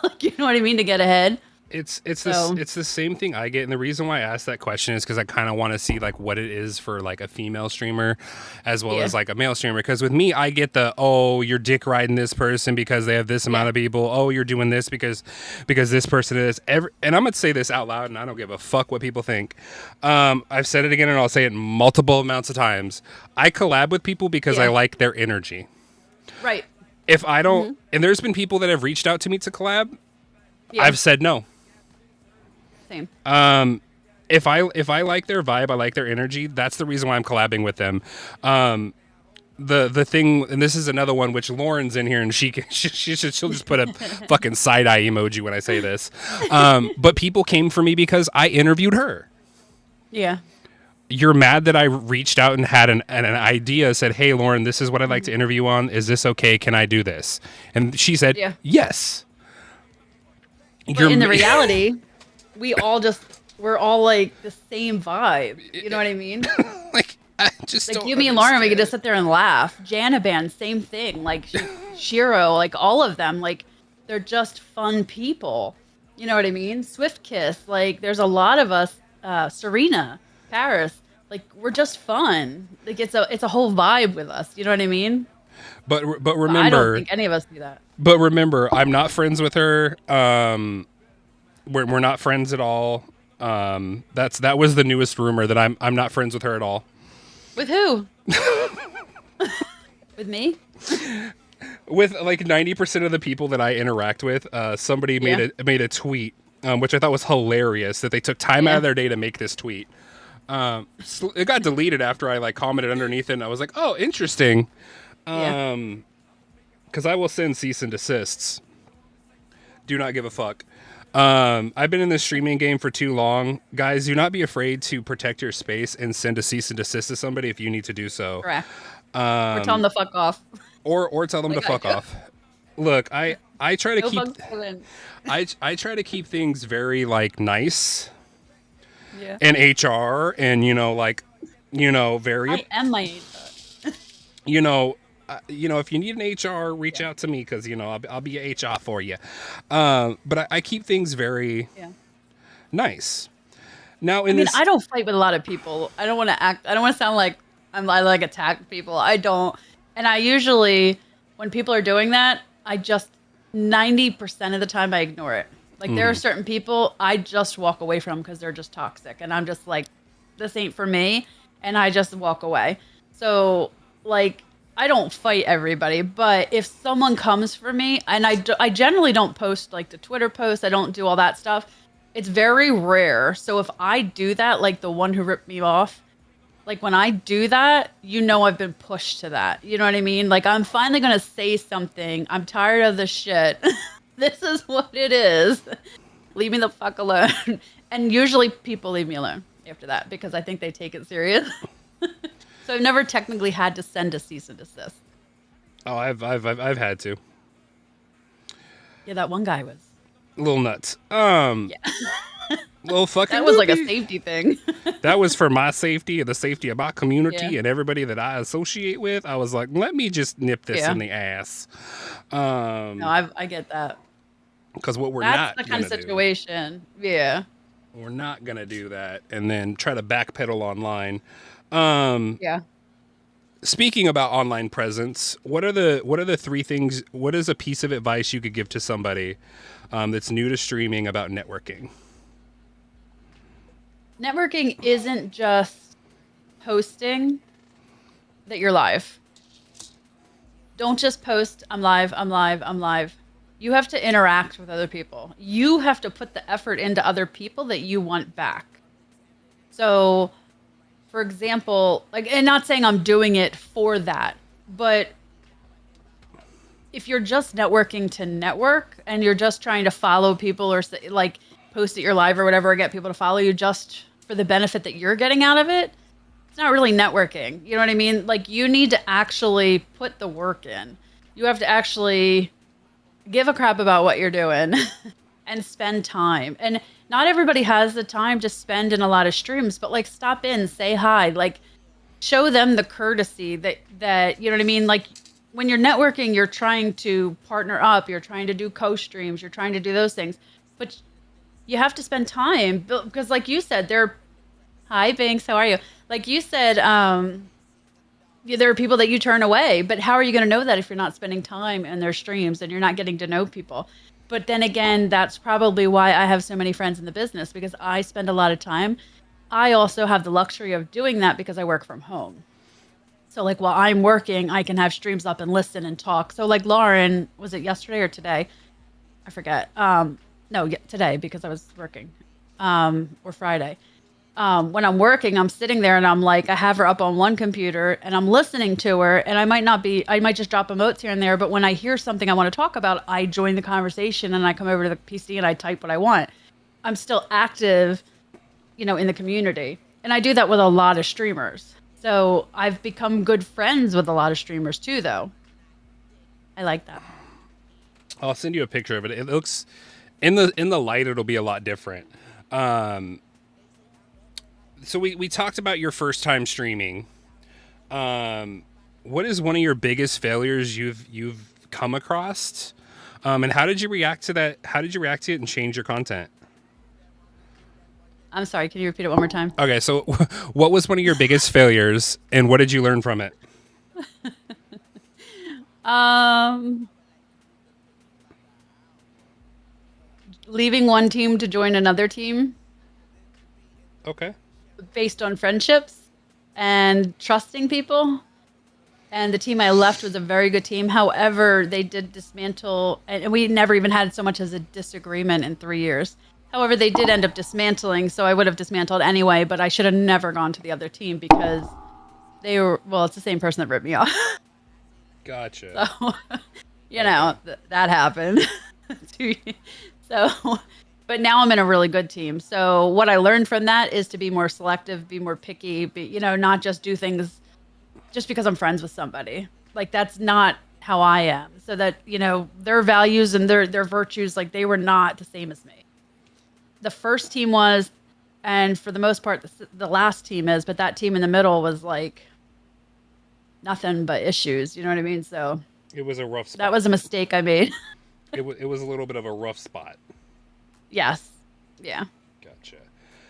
Like, you know what I mean? To get ahead. It's the same thing I get, and the reason why I asked that question is because I kind of want to see like what it is for like a female streamer, as well as like a male streamer. Because with me, I get you're dick riding this person because they have this amount of people. Oh, you're doing this because this person is and I'm gonna say this out loud, and I don't give a fuck what people think. I've said it again, and I'll say it multiple amounts of times. I collab with people because I like their energy. Right. If I don't, and there's been people that have reached out to me to collab, I've said no. Same. If I like their vibe, I like their energy. That's the reason why I'm collabing with them. The thing, and this is another one which Lauren's in here, and she'll just put a fucking side eye emoji when I say this. But people came for me because I interviewed her. Yeah. You're mad that I reached out and had an idea, said, "Hey, Lauren, this is what I'd like to interview on. Is this okay? Can I do this?" And she said, "Yes." But in the reality, we're all like the same vibe. You know what I mean? Like, I just like don't you, me, and Lauren, we could just sit there and laugh. Janaban, same thing. Like Shiro, like all of them, like they're just fun people. You know what I mean? Swift Kiss, like there's a lot of us. Serena, Paris, like we're just fun. Like it's a whole vibe with us. You know what I mean? But remember, I don't think any of us do that. But remember, I'm not friends with her. We're not friends at all. That was the newest rumor that I'm not friends with her at all. With who? With me? With like 90% of the people that I interact with, somebody made a tweet, which I thought was hilarious, that they took time out of their day to make this tweet. It got deleted after I like commented underneath it, and I was like, oh, interesting. Because I will send cease and desists. Do not give a fuck. I've been in this streaming game for too long. Guys, do not be afraid to protect your space and send a cease and desist to somebody if you need to do so. Correct. Or tell them to fuck off. Or tell them to fuck off. Look, I try to keep I try to keep things very like nice. Yeah. And HR and very I am my HR. If you need an HR, reach out to me because I'll be a HR for you. But I keep things very nice. Now, I don't fight with a lot of people. I don't want to sound like I like attack people. I don't. And I usually, when people are doing that, I just 90% of the time I ignore it. Like there are certain people I just walk away from because they're just toxic, and I'm just like, this ain't for me, and I just walk away. So like, I don't fight everybody, but if someone comes for me, and I generally don't post like the Twitter posts, I don't do all that stuff. It's very rare. So if I do that, like the one who ripped me off, like when I do that, I've been pushed to that. You know what I mean? Like I'm finally going to say something. I'm tired of this shit. This is what it is. Leave me the fuck alone. And usually people leave me alone after that because I think they take it serious. So I've never technically had to send a cease and desist. Oh, I've had to. Yeah, that one guy was. A little nuts. Yeah. Little fucking. That was like a loopy. safety thing. That was for my safety and the safety of my community Yeah. and everybody that I associate with. I was like, let me just nip this Yeah. in the ass. No, I get that. Because what we're That's not the kind of gonna situation. Yeah. do, we're not gonna do that, and then try to backpedal online. Yeah. Speaking about online presence, what are the three things? What is a piece of advice you could give to somebody that's new to streaming about networking? Networking isn't just posting that you're live. Don't just post, I'm live, I'm live, I'm live. You have to interact with other people. You have to put the effort into other people that you want back. So, for example, like, and not saying I'm doing it for that, but if you're just networking to network and you're just trying to follow people or like post at your live or whatever, or get people to follow you just for the benefit that you're getting out of it, it's not really networking. You know what I mean? Like, you need to actually put the work in. You have to actually give a crap about what you're doing and spend time. And not everybody has the time to spend in a lot of streams, but like, stop in, say hi, like show them the courtesy that, you know what I mean? Like, when you're networking, you're trying to partner up, you're trying to do co-streams, you're trying to do those things, but you have to spend time because, like you said, hi Binks, how are you? Like you said, there are people that you turn away, but how are you going to know that if you're not spending time in their streams and you're not getting to know people? But then again, that's probably why I have so many friends in the business, because I spend a lot of time. I also have the luxury of doing that because I work from home. So like, while I'm working, I can have streams up and listen and talk. So like Lauren, was it yesterday or today? I forget. No, today, because I was working, or Friday. When I'm working, I'm sitting there and I'm like, I have her up on one computer and I'm listening to her, and I might just drop emotes here and there. But when I hear something I want to talk about, I join the conversation and I come over to the PC and I type what I want. I'm still active, in the community. And I do that with a lot of streamers. So I've become good friends with a lot of streamers too, though. I like that. I'll send you a picture of it. It looks in the light, it'll be a lot different. So we talked about your first time streaming. What is one of your biggest failures you've come across? And how did you react to that? How did you react to it and change your content? I'm sorry, can you repeat it one more time? Okay, so what was one of your biggest failures and what did you learn from it? Leaving one team to join another team. Okay. Based on friendships and trusting people. And the team I left was a very good team. However, they did dismantle, and we never even had so much as a disagreement in 3 years. However, they did end up dismantling, so I would have dismantled anyway, but I should have never gone to the other team because they were, well, it's the same person that ripped me off. Gotcha. So, that happened. So, but now I'm in a really good team. So what I learned from that is to be more selective, be more picky, not just do things just because I'm friends with somebody. Like, that's not how I am. So that, their values and their virtues, like, they were not the same as me. The first team was, and for the most part, the last team is, but that team in the middle was like nothing but issues. You know what I mean? So it was a rough spot. That was a mistake I made. It was a little bit of a rough spot. Yes. Yeah. Gotcha.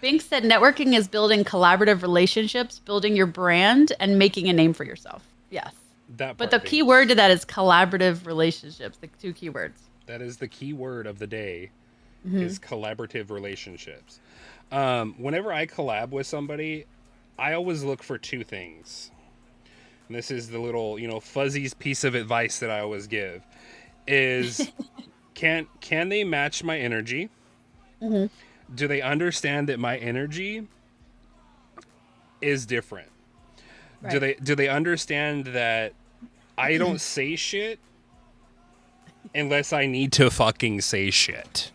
Bink said networking is building collaborative relationships, building your brand, and making a name for yourself. Yes. But the key word to that is collaborative relationships, the two key words. That is the key word of the day, is collaborative relationships. Whenever I collab with somebody, I always look for two things. And this is the little, Fuzzy's piece of advice that I always give is can they match my energy? Mm-hmm. Do they understand that my energy is different? Right. Do they understand that I don't say shit unless I need to fucking say shit.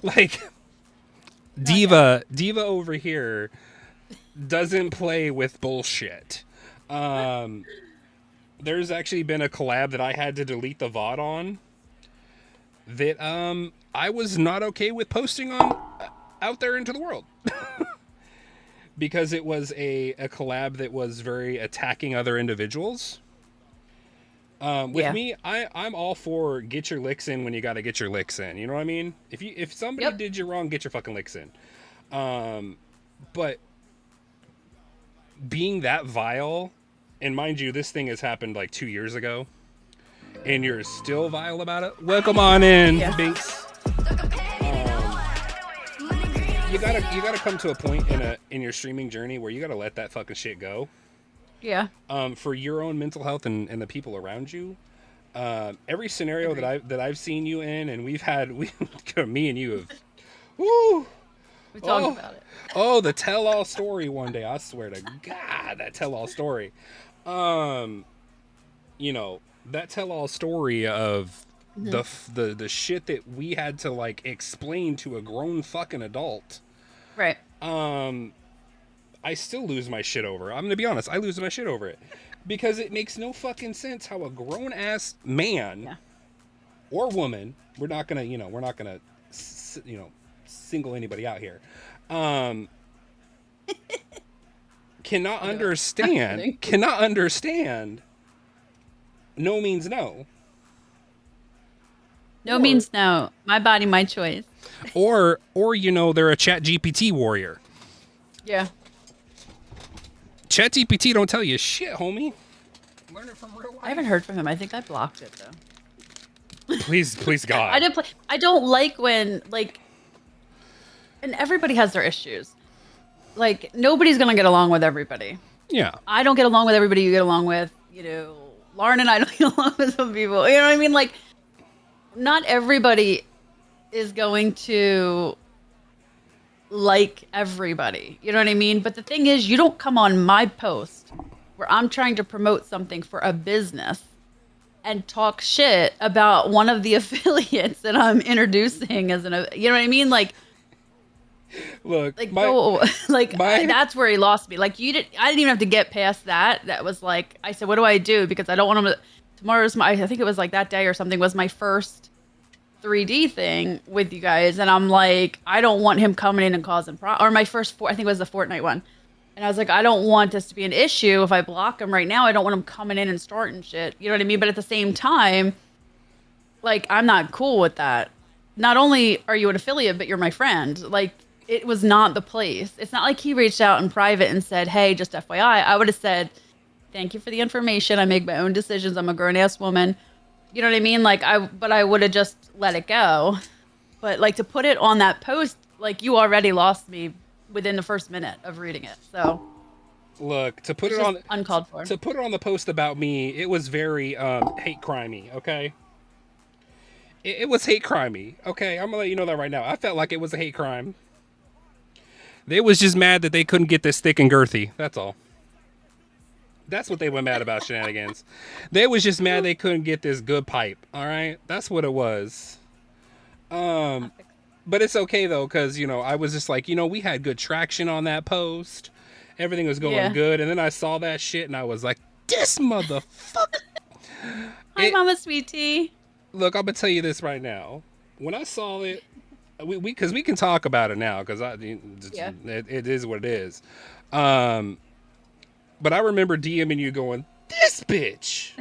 Like Diva over here doesn't play with bullshit. There's actually been a collab that I had to delete the VOD on that I was not okay with posting on out there into the world. Because it was a collab that was very attacking other individuals. With me, I'm all for get your licks in when you got to get your licks in. You know what I mean? If somebody did you wrong, get your fucking licks in. But being that vile, and mind you, this thing has happened like 2 years ago, and you're still vile about it. Welcome on in, Binks. You gotta come to a point in your streaming journey where you gotta let that fucking shit go. Yeah. For your own mental health and the people around you. Every scenario that I've seen you in, and me and you have, woo. We talked about it. Oh, the tell-all story one day. I swear to God, that tell-all story. You know, that tell-all story of the shit that we had to like explain to a grown fucking adult. Right. I still lose my shit over. I'm gonna be honest. I lose my shit over it because it makes no fucking sense how a grown ass man or woman. We're not gonna single anybody out here. Cannot understand. No means no. No means no. My body, my choice. Or they're a Chat GPT warrior. Yeah. Chat GPT don't tell you shit, homie. Learn it from real life. I haven't heard from him. I think I blocked it though. Please God. I don't like when and everybody has their issues. Like nobody's gonna get along with everybody. Yeah. I don't get along with everybody you get along with. Lauren and I don't get along with some people. You know what I mean? Like, not everybody is going to like everybody. You know what I mean? But the thing is, you don't come on my post where I'm trying to promote something for a business and talk shit about one of the affiliates that I'm introducing as you know what I mean? Like, look, that's where he lost me. Like I didn't even have to get past that. That was like, I said, what do I do? Because I don't want him to, tomorrow's I think it was like that day or something was my first 3D thing with you guys. And I'm like, I don't want him coming in and causing or my first, I think it was the Fortnite one. And I was like, I don't want this to be an issue. If I block him right now, I don't want him coming in and starting shit. You know what I mean? But at the same time, like, I'm not cool with that. Not only are you an affiliate, but you're my friend. Like, it was not the place. It's not like he reached out in private and said, hey, just FYI. I would have said, thank you for the information. I make my own decisions. I'm a grown-ass woman. You know what I mean? Like, I would have just let it go. But, like, to put it on that post, like, you already lost me within the first minute of reading it. So, look, to put it on uncalled for. To put it on the post about me, it was very hate crimey, okay? It was hate crimey, okay? I'm gonna let you know that right now. I felt like it was a hate crime. They was just mad that they couldn't get this thick and girthy. That's all. That's what they were mad about, shenanigans. They was just mad they couldn't get this good pipe. All right, that's what it was. But it's okay though, because I was just like, we had good traction on that post. Everything was going good, and then I saw that shit, and I was like, this motherfucker. Hi, Mama Sweetie. Look, I'm gonna tell you this right now. When I saw it. Because we can talk about it now, because it is what it is. But I remember DMing you going, this bitch.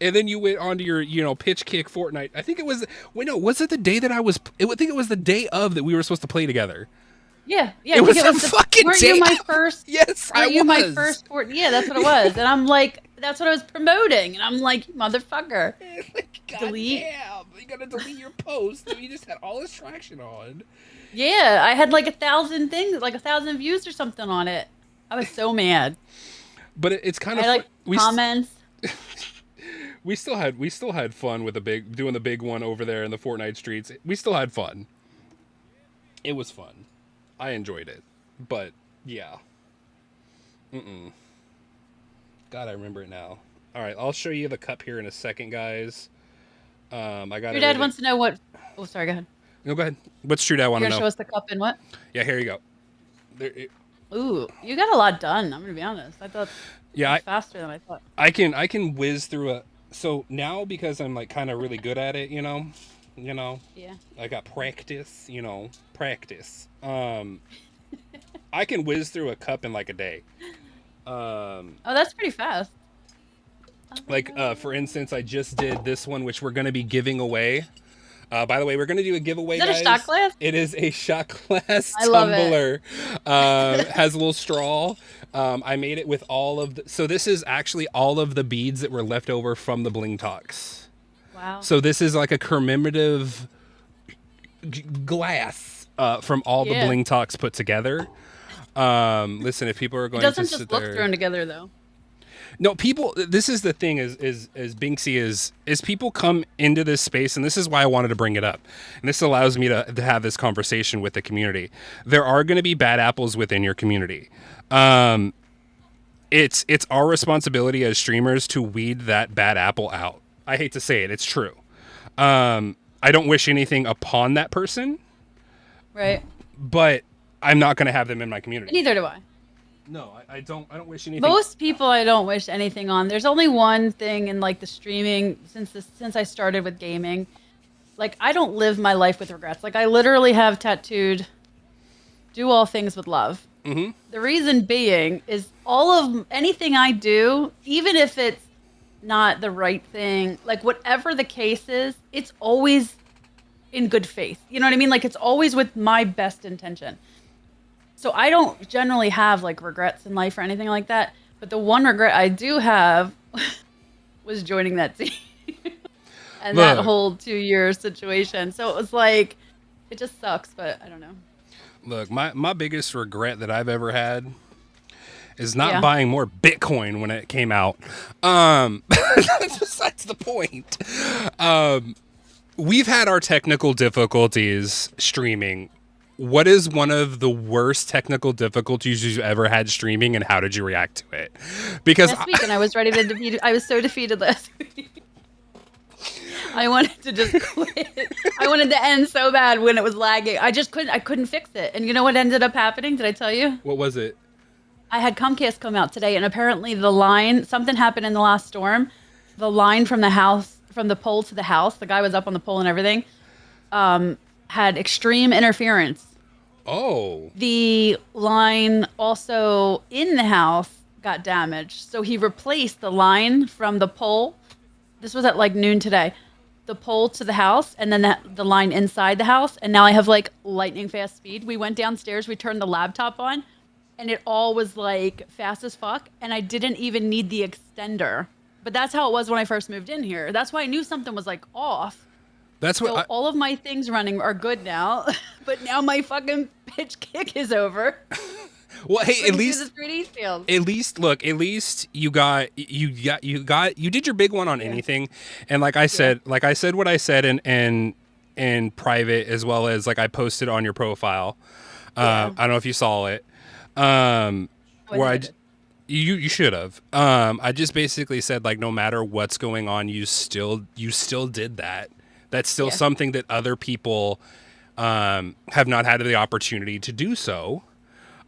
And then you went onto your pitch kick Fortnite. I think it was was it the day that I think it was the day of that we were supposed to play together. Yeah. It was a fucking weren't day. You my first? Yes, I was. You my first? Yeah, that's what it was. And I'm like, that's what I was promoting. And I'm like, motherfucker. God delete. Damn, you gotta delete your post that you just had all this traction on. Yeah, I had like 1,000 things, like 1,000 views or something on it. I was so mad. But it's kind of comments. We still had fun with doing the big one over there in the Fortnite streets. We still had fun. It was fun. I enjoyed it. But yeah. God, I remember it now. All right, I'll show you the cup here in a second, guys. I got Your dad everything. wants to know what. Oh, sorry. Go ahead. No, go ahead. What's true dad want You're to gonna know? show us the cup and what? Yeah, here you go. There, Ooh, you got a lot done. I'm gonna be honest. I thought yeah, much faster than I thought. I can whiz through a. So now because I'm like kind of really good at it, Yeah. I got practice, practice. I can whiz through a cup in like a day. Oh, that's pretty fast. Like for instance, I just did this one, which we're gonna be giving away. By the way, we're going to do a giveaway, Is that a guys. shot glass? It is a shot glass I love it. tumbler. Has a little straw. I made it with all of the... So this is actually all of the beads that were left over from the Bling Talks. Wow. So this is like a commemorative glass from all the Bling Talks put together. Listen, if people are going to sit there... It doesn't just look thrown together, though. No, people. This is the thing. Is Binksy is people come into this space, and this is why I wanted to bring it up. And this allows me to have this conversation with the community. There are going to be bad apples within your community. It's our responsibility as streamers to weed that bad apple out. I hate to say it. It's true. I don't wish anything upon that person. Right. But I'm not going to have them in my community. Neither do I. No, I don't wish anything. Most people I don't wish anything on. There's only one thing in like the streaming since I started with gaming. Like I don't live my life with regrets. Like I literally have tattooed do all things with love. Mm-hmm. The reason being is all of anything I do, even if it's not the right thing, like whatever the case is, it's always in good faith. You know what I mean? Like it's always with my best intention. So I don't generally have like regrets in life or anything like that. But the one regret I do have was joining that team and that whole 2-year situation. So it was like, it just sucks, but I don't know. Look, my biggest regret that I've ever had is not buying more Bitcoin when it came out. That's besides the point. We've had our technical difficulties streaming. What is one of the worst technical difficulties you've ever had streaming, and how did you react to it? Because last week, and I was ready to defeat. I was so defeated last week. I wanted to just quit. I wanted to end so bad when it was lagging. I just couldn't. I couldn't fix it. And you know what ended up happening? Did I tell you? What was it? I had Comcast come out today, and apparently the line. Something happened in the last storm. The line from the house, from the pole to the house. The guy was up on the pole and everything. Had extreme interference. Oh. The line also in the house got damaged. So he replaced the line from the pole. This was at like noon today. The pole to the house and then the line inside the house. And now I have like lightning fast speed. We went downstairs, we turned the laptop on, and it all was like fast as fuck. And I didn't even need the extender. But that's how it was when I first moved in here. That's why I knew something was like off. That's what all of my things running are good now, but now my fucking pitch kick is over. Well, hey, at least look, at least you did your big one on anything, and like I said what I said in private as well as like I posted on your profile. I don't know if you saw it. Where you should have. I just basically said like no matter what's going on, you still did that. That's still something that other people have not had the opportunity to do so.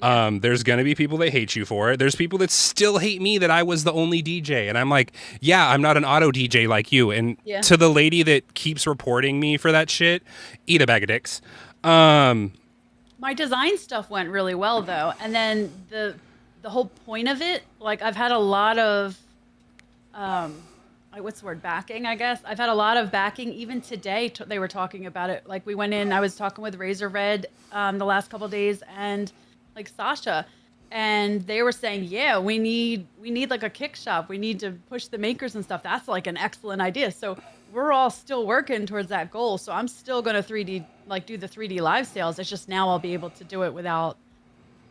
There's going to be people that hate you for it. There's people that still hate me that I was the only DJ. And I'm like, yeah, I'm not an auto DJ like you. And to the lady that keeps reporting me for that shit, eat a bag of dicks. My design stuff went really well, though. And then the whole point of it, like I've had a lot of... what's the word? Backing, I guess. I've had a lot of backing. Even today, they were talking about it. Like we went in, I was talking with Razor Red the last couple of days, and like Sasha, and they were saying, yeah, we need like a kick shop. We need to push the makers and stuff. That's like an excellent idea. So we're all still working towards that goal. So I'm still gonna do the 3D live sales. It's just now I'll be able to do it without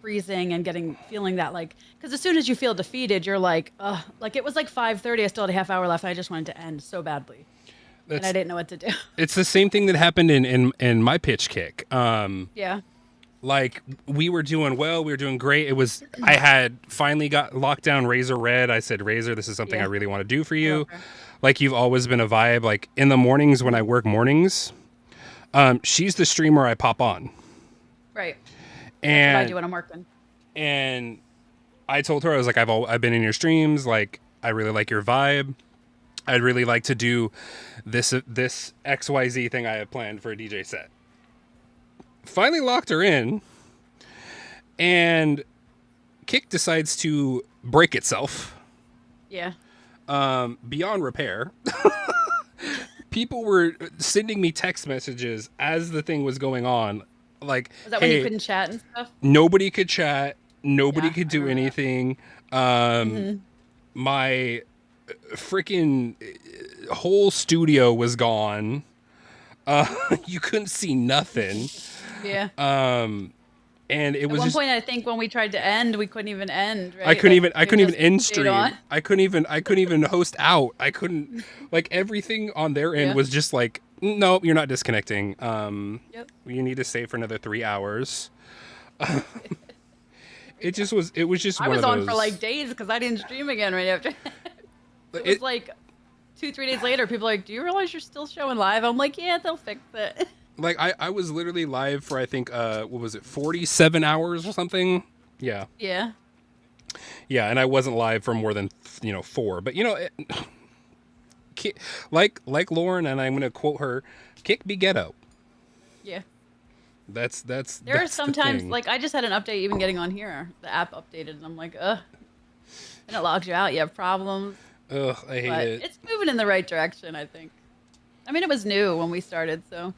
freezing and feeling that like, because as soon as you feel defeated, you're like, ugh, like it was like 5:30. I still had a half hour left. And I just wanted to end so badly, and I didn't know what to do. It's the same thing that happened in my pitch kick. like we were doing well, we were doing great. I had finally got locked down Razor Red. I said, Razor, this is something I Yeah. really want to do for I love you. her. Like, you've always been a vibe. Like, in the mornings when I work mornings, she's the streamer I pop on. Right. That's what I And do when I'm working. and I told her, I was like, I've been in your streams. Like, I really like your vibe. I'd really like to do this XYZ thing I have planned for a DJ set. Finally locked her in, and Kick decides to break itself Yeah. beyond repair. People were sending me text messages as the thing was going on. Like, Was that hey, when you couldn't chat and stuff? nobody could chat. Nobody Yeah, could I do remember that. anything. My freaking whole studio was gone. You couldn't see nothing. Yeah. And it At was one just, point, I think when we tried to end, we couldn't even end. Right? I couldn't even just end stayed stream. on. I couldn't even host out. I couldn't, like, everything on their end Yeah. was just like, no, you're not disconnecting. Yep. You need to stay for another 3 hours. It was just I one was of on those. for like days because I didn't stream again right after. It was like 2-3 days later. People are like, "Do you realize you're still showing live?" I'm like, "Yeah, they'll fix it." Like, I was literally live for, I think, what was it, 47 hours or something? Yeah. Yeah. Yeah, and I wasn't live for more than, 4. But, like Lauren, and I'm going to quote her, kick be ghetto. Yeah. That's There are the sometimes, thing. like, I just had an update even getting on here. The app updated, and I'm like, ugh. And it logs you out. You have problems. Ugh, I hate But it. it's moving in the right direction, I think. I mean, it was new when we started, so.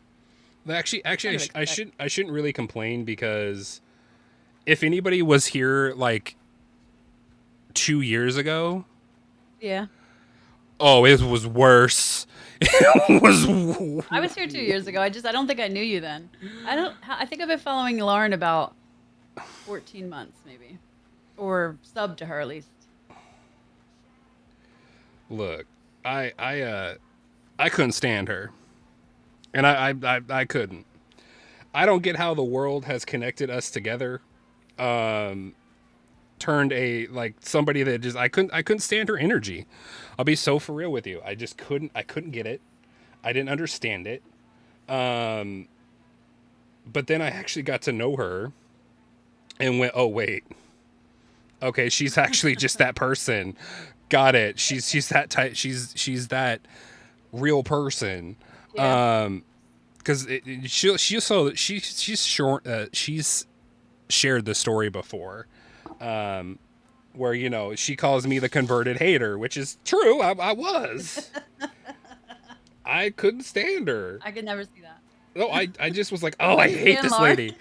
Actually, Kind of I expect. shouldn't really complain, because if anybody was here like 2 years ago, Yeah. oh, it was worse. It was. I was here 2 years ago. I don't think I knew you then. I think I've been following Lauren about 14 months, maybe. Or sub to her, at least. Look, I couldn't stand her, and I couldn't. I don't get how the world has connected us together. Turned a, like, somebody that just I couldn't stand her energy. I'll be so for real with you. I couldn't get it. I didn't understand it. But then I actually got to know her and went, oh wait, okay, she's actually just that person. Got it. She's that type. She's that real person. Yeah. Because she's short. She's shared the story before, where she calls me the converted hater, which is true. I was. I couldn't stand her. I could never see that. No, I just was like, oh, I hate Stan this Lauren. lady.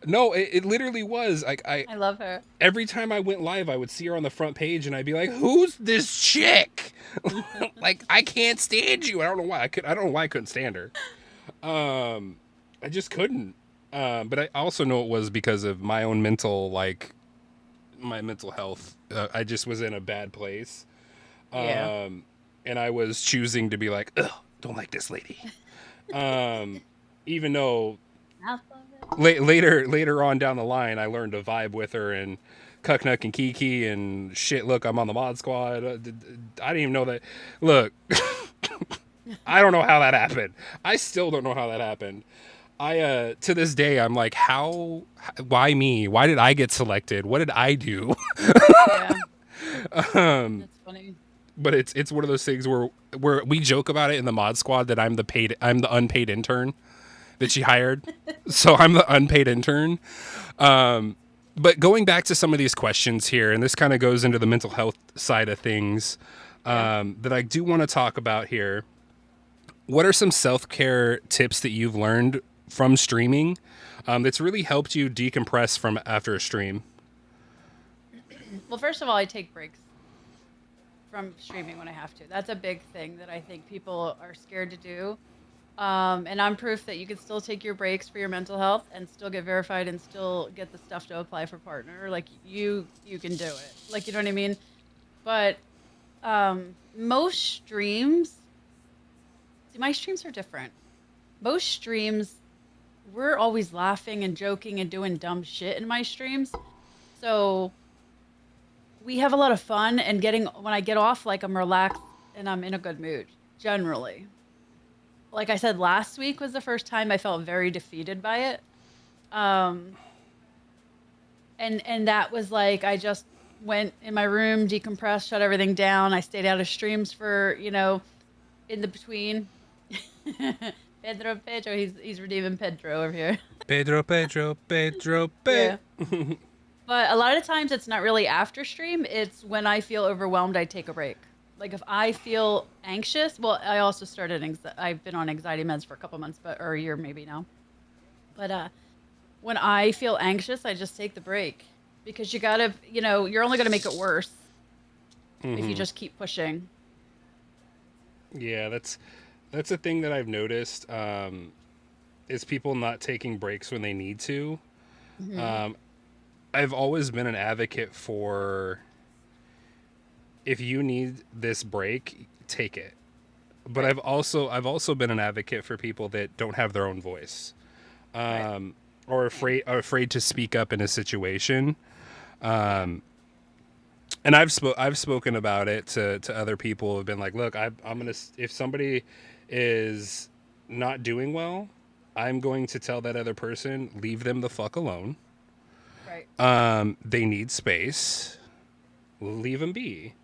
No, it literally was. Like, I love her. every time I went live, I would see her on the front page, and I'd be like, who's this chick? Like, I can't stand you. I don't know why. I don't know why I couldn't stand her. I just couldn't. But I also know it was because of my own my mental health. I just was in a bad place. Yeah. And I was choosing to be like, ugh, don't like this lady. Even though I love it. later on down the line, I learned to vibe with her and Cucknuck and Kiki and shit. Look, I'm on the mod squad. I didn't even know that. Look, I don't know how that happened. I still don't know how that happened. I to this day, I'm like, why me? Why did I get selected? What did I do? Yeah. That's funny. But it's one of those things where we joke about it in the mod squad that I'm the unpaid intern that she hired. So I'm the unpaid intern. But going back to some of these questions here, and this kind of goes into the mental health side of things, that I do want to talk about here. What are some self-care tips that you've learned from streaming that's really helped you decompress from after a stream? Well, first of all, I take breaks from streaming when I have to. That's a big thing that I think people are scared to do. And I'm proof that you can still take your breaks for your mental health and still get verified and still get the stuff to apply for partner. Like you can do it. Like, you know what I mean? But most streams, see, my streams are different. Most streams, we're always laughing and joking and doing dumb shit in my streams. So we have a lot of fun, and when I get off, like, I'm relaxed and I'm in a good mood generally. Like I said, last week was the first time I felt very defeated by it. Um, and that was like, I just went in my room, decompressed, shut everything down. I stayed out of streams for, in the between. Pedro, he's redeeming Pedro over here. Pedro. Yeah. But a lot of times it's not really after stream. It's when I feel overwhelmed, I take a break. Like if I feel anxious, well, I also I've been on anxiety meds for a couple months, or a year maybe now. But when I feel anxious, I just take the break because you gotta, you're only gonna make it worse if you just keep pushing. Yeah, that's a thing that I've noticed, is people not taking breaks when they need to. I've always been an advocate for, if you need this break, take it. But I've also been an advocate for people that don't have their own voice, or afraid to speak up in a situation. And I've spoken about it to other people who have been like, look, I'm gonna, if somebody is not doing well, I'm going to tell that other person, leave them the fuck alone. Right. They need space. Leave them be.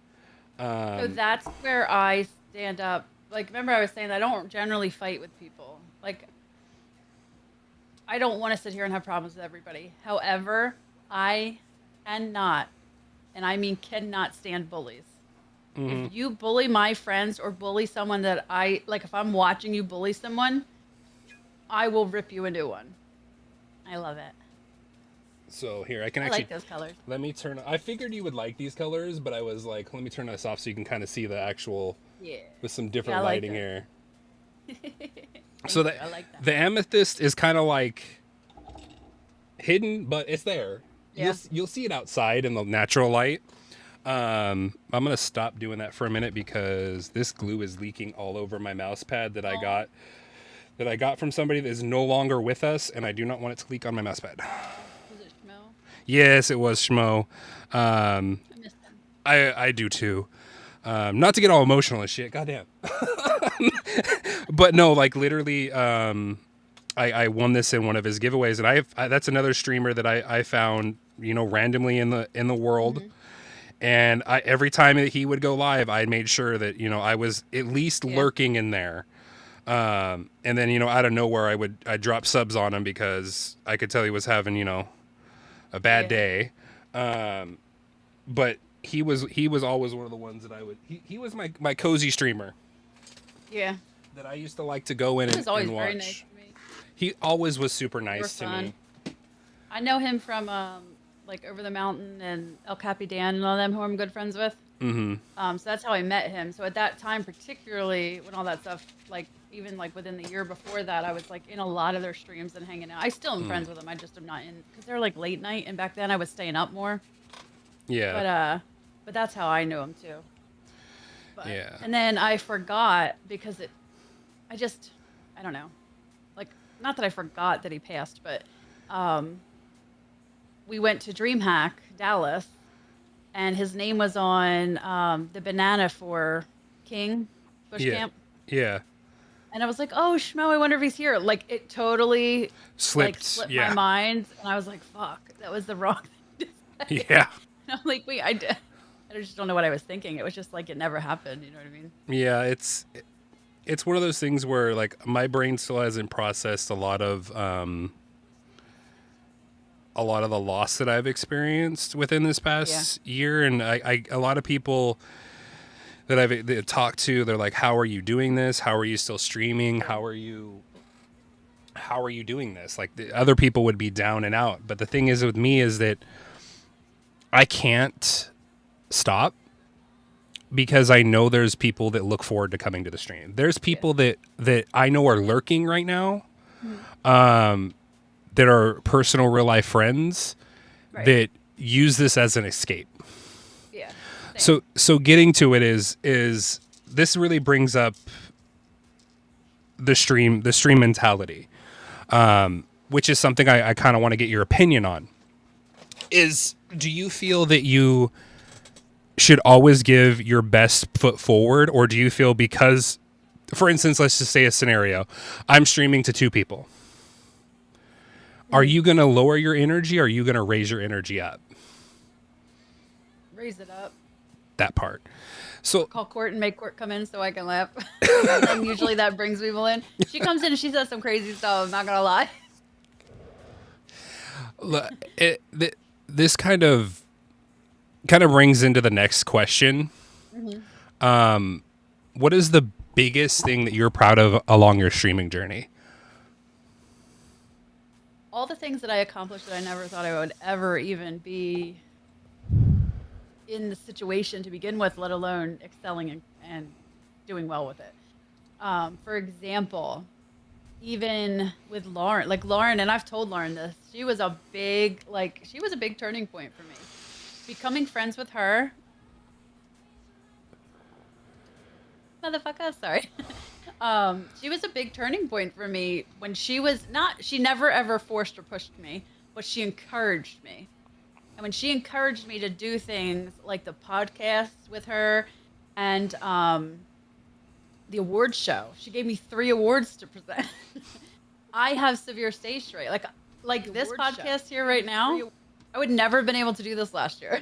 So that's where I stand up. Like, remember I was saying that I don't generally fight with people. Like, I don't want to sit here and have problems with everybody. However, I cannot, and I mean cannot, stand bullies. If you bully my friends or bully someone that if I'm watching you bully someone, I will rip you a new one. I love it. So here, I can actually like those colors. Let me turn. I figured you would like these colors, but I was like, let me turn this off so you can kind of see the actual. Yeah. With some different lighting here. So I like that. The amethyst is kind of like hidden, but it's there. Yeah. You'll see it outside in the natural light. I'm gonna stop doing that for a minute because this glue is leaking all over my mouse pad that I got from somebody that is no longer with us, and I do not want it to leak on my mouse pad. Was it Schmo? Yes, it was Schmo. I missed him. I do too. Not to get all emotional and shit, goddamn. But no, like literally, I won this in one of his giveaways, and that's another streamer that I found, randomly in the world. And every time that he would go live, I made sure that, I was at least lurking in there. And then, out of nowhere, I'd drop subs on him because I could tell he was having, a bad day. But he was always one of the ones that he was my cozy streamer. Yeah. That I used to like to go in and watch. He was always very nice to me. He always was super nice to me. I know him from Over the Mountain and El Capitan and all them who I'm good friends with. So that's how I met him. So at that time, particularly when all that stuff, even within the year before that, I was in a lot of their streams and hanging out. I still am friends with them. I just am not in, because they're late night, and back then I was staying up more. Yeah. But that's how I knew him too. Yeah. And then I forgot because I don't know. Not that I forgot that he passed, but we went to DreamHack Dallas, and his name was on the banana for King Bush Camp. Yeah. And I was like, oh, Schmo, I wonder if he's here. It totally slipped my mind. And I was like, fuck, that was the wrong thing to say. Yeah. And I'm like, wait, I just don't know what I was thinking. It was just it never happened. You know what I mean? Yeah, it's one of those things where my brain still hasn't processed a lot of the loss that I've experienced within this past year, and a lot of people that I've talked to, they're like, how are you doing this? How are you still streaming? How are you doing this? The other people would be down and out. But the thing is with me is that I can't stop because I know there's people that look forward to coming to the stream. There's people that I know are lurking right now, that are personal real life friends that use this as an escape. Yeah. So getting to it is this really brings up the stream mentality. which is something I kind of want to get your opinion on. Do you feel that you should always give your best foot forward, or do you feel because, for instance, let's just say a scenario, I'm streaming to 2 people. Are you going to lower your energy, or are you going to raise your energy up? Raise it up. That part. So Call Court and make Court come in so I can laugh. And usually that brings people in. She comes in and she says some crazy stuff. I'm not gonna lie. This kind of brings into the next question. Mm-hmm. What is the biggest thing that you're proud of along your streaming journey? All the things that I accomplished that I never thought I would ever even be in the situation to begin with, let alone excelling and doing well with it. For example, even with Lauren, and I've told Lauren this, she was a big turning point for me. Becoming friends with her, motherfucker, sorry. She was a big turning point for me when she never ever forced or pushed me, but she encouraged me. And when she encouraged me to do things like the podcast with her and the awards show, she gave me 3 awards to present. I have severe stage fright. Like this podcast here right now, I would never have been able to do this last year.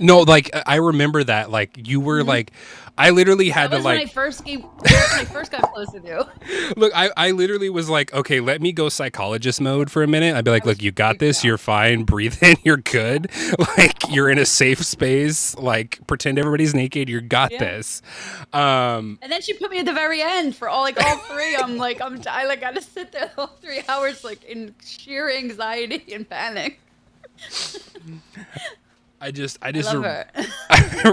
No, like I remember that. Like you were like, I literally had that was to like. When I first got close with you. Look, I literally was like, okay, let me go psychologist mode for a minute. I'd be like, look, you got this. You're fine. Breathe in. You're good. Like you're in a safe space. Like pretend everybody's naked. You got this. And then she put me at the very end for all 3. I got to sit there all 3 hours like in sheer anxiety and panic. I love her.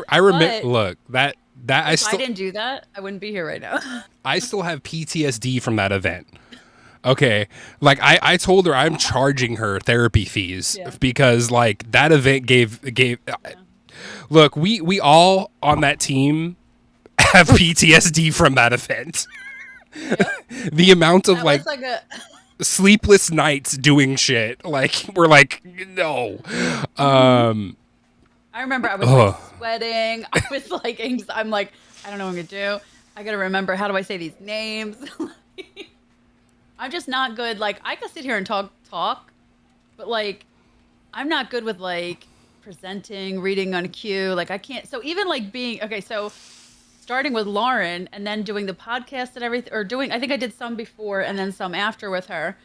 I remember. Look, that if I didn't do that, I wouldn't be here right now. I still have PTSD from that event. Okay, like I told her I'm charging her therapy fees because like that event gave. Look, we all on that team have PTSD from that event. The amount of sleepless nights doing shit. Like we're like no. I remember I was sweating. I was like, I'm like, I don't know what I'm gonna do. I gotta remember, how do I say these names? I'm just not good. Like I could sit here and talk, but like I'm not good with like presenting, reading on cue. Like I can't. So even like so starting with Lauren and then doing the podcast and everything, or I think I did some before and then some after with her.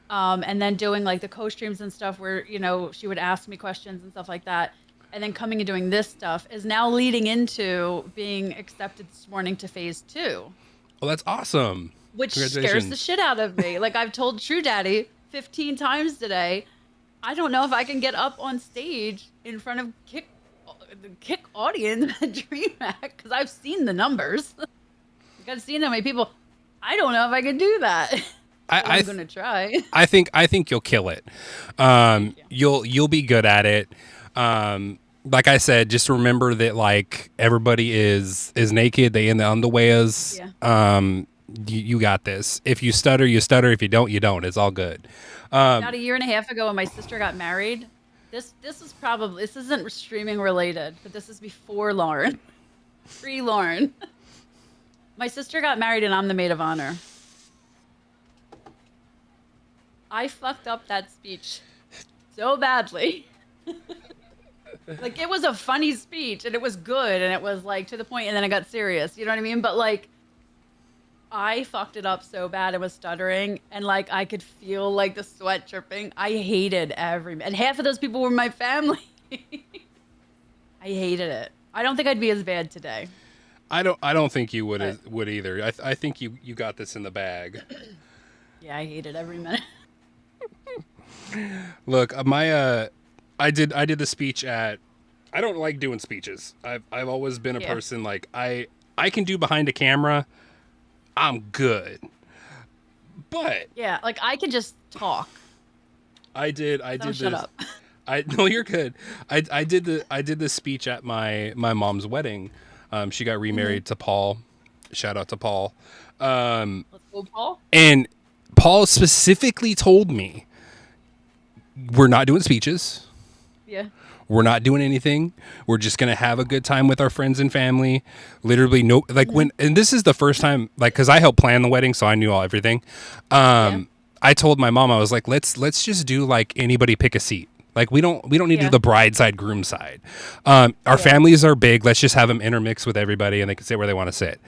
And then doing like the co-streams and stuff where, she would ask me questions and stuff like that. And then coming and doing this stuff is now leading into being accepted this morning to phase 2. Well, that's awesome. Which scares the shit out of me. Like I've told True Daddy 15 times today, I don't know if I can get up on stage in front of the Kick audience at DreamHack because I've seen the numbers. I've seen how many people. I don't know if I can do that. I'm gonna try. I think you'll kill it. You'll be good at it. Like I said, just remember that like everybody is naked. They in the underwears. Yeah. You got this. If you stutter, you stutter. If you don't, you don't. It's all good. About a year and a half ago, when my sister got married, this isn't streaming related, but this is before Lauren, pre-Lauren. My sister got married, and I'm the maid of honor. I fucked up that speech so badly. Like, it was a funny speech, and it was good, and it was, like, to the point, and then it got serious. You know what I mean? But, like, I fucked it up so bad. I was stuttering, and, like, I could feel, like, the sweat dripping. I hated and half of those people were my family. I hated it. I don't think I'd be as bad today. I don't think you would either. I think you got this in the bag. Yeah, I hated every minute. Look, I did the speech at. I don't like doing speeches. I've always been a person like I can do behind a camera. I'm good. But yeah, like I can just talk. I did shut up. No, you're good. I did the speech at my mom's wedding. She got remarried to Paul. Shout out to Paul. Let's go, Paul. And Paul specifically told me, we're not doing speeches. Yeah. We're not doing anything. We're just going to have a good time with our friends and family. Literally, no, like when, and this is the first time, like, cause I helped plan the wedding. So I knew everything. I told my mom, I was like, let's just do like anybody pick a seat. Like we don't need to do the bride side, groom side. Our families are big. Let's just have them intermix with everybody and they can sit where they want to sit.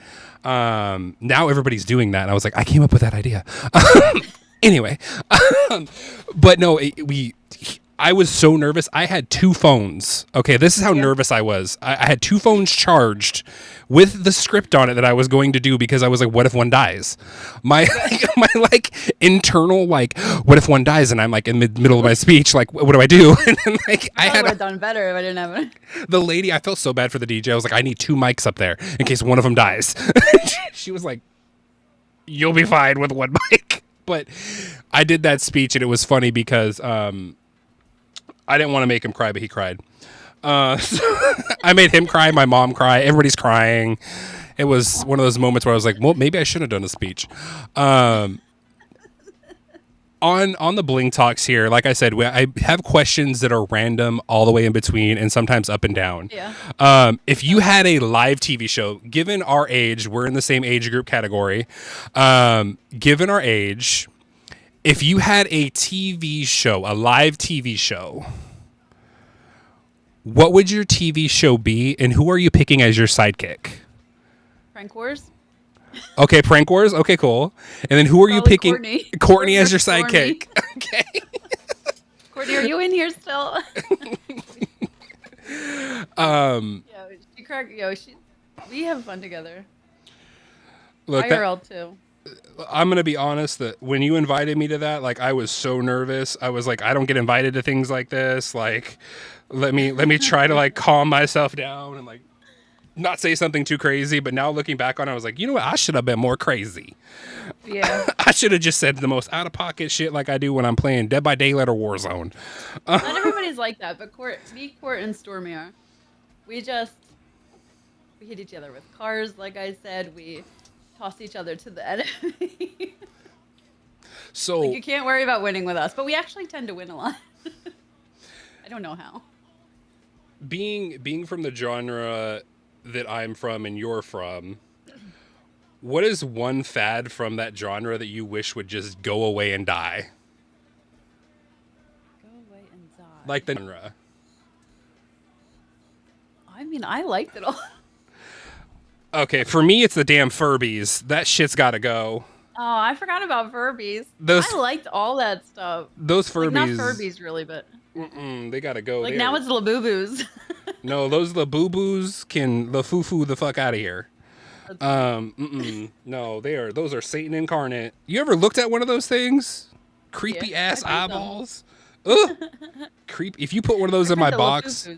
Now everybody's doing that. And I was like, I came up with that idea. Anyway, but no, I was so nervous. I had 2 phones. Okay, this is how nervous I was. I had 2 phones charged with the script on it that I was going to do because I was like, what if one dies? My like internal like, what if one dies? And I'm like in the middle of my speech, like, what do I do? And then, like I would have done better if I didn't have it. The lady. I felt so bad for the DJ. I was like, I need 2 mics up there in case one of them dies. She was like, you'll be fine with 1 mic. But I did that speech and it was funny because I didn't want to make him cry, but he cried. So I made him cry, my mom cry, everybody's crying. It was one of those moments where I was like, well, maybe I should have done a speech. On the Bling Talks here, like I said, I have questions that are random all the way in between and sometimes up and down. Yeah. If you had a live TV show, given our age, we're in the same age group category. Given our age, if you had a TV show, a live TV show, what would your TV show be, and who are you picking as your sidekick? Prank Wars. Okay, Prank Wars. Okay, cool. And then who are you picking? Courtney as your sidekick. Okay. Courtney, are you in here still? We have fun together. Look, IRL too. I'm gonna be honest that when you invited me to that, like I was so nervous. I was like, I don't get invited to things like this. Like, let me try to like calm myself down and like not say something too crazy. But now looking back on it, I was like, you know what? I should have been more crazy. Yeah. I should have just said the most out of pocket shit like I do when I'm playing Dead by Daylight or Warzone. Not everybody's like that, but Court, and Stormy are. We hit each other with cars, like I said. We toss each other to the enemy. So like, you can't worry about winning with us, but we actually tend to win a lot. I don't know how. Being from the genre that I'm from and you're from, what is one fad from that genre that you wish would just go away and die? Go away and die. Like the genre. I mean, I liked it all. Okay, for me, it's the damn Furbies. That shit's got to go. Oh, I forgot about Furbies. I liked all that stuff. Those Furbies. Like, not Furbies, really, but... they got to go. Like, now it's Labubu's. No, those Labubu's can foo the fuck out of here. No, those are Satan incarnate. You ever looked at one of those things? Creepy ass eyeballs. Ugh. Creep. If you put one of those in my box,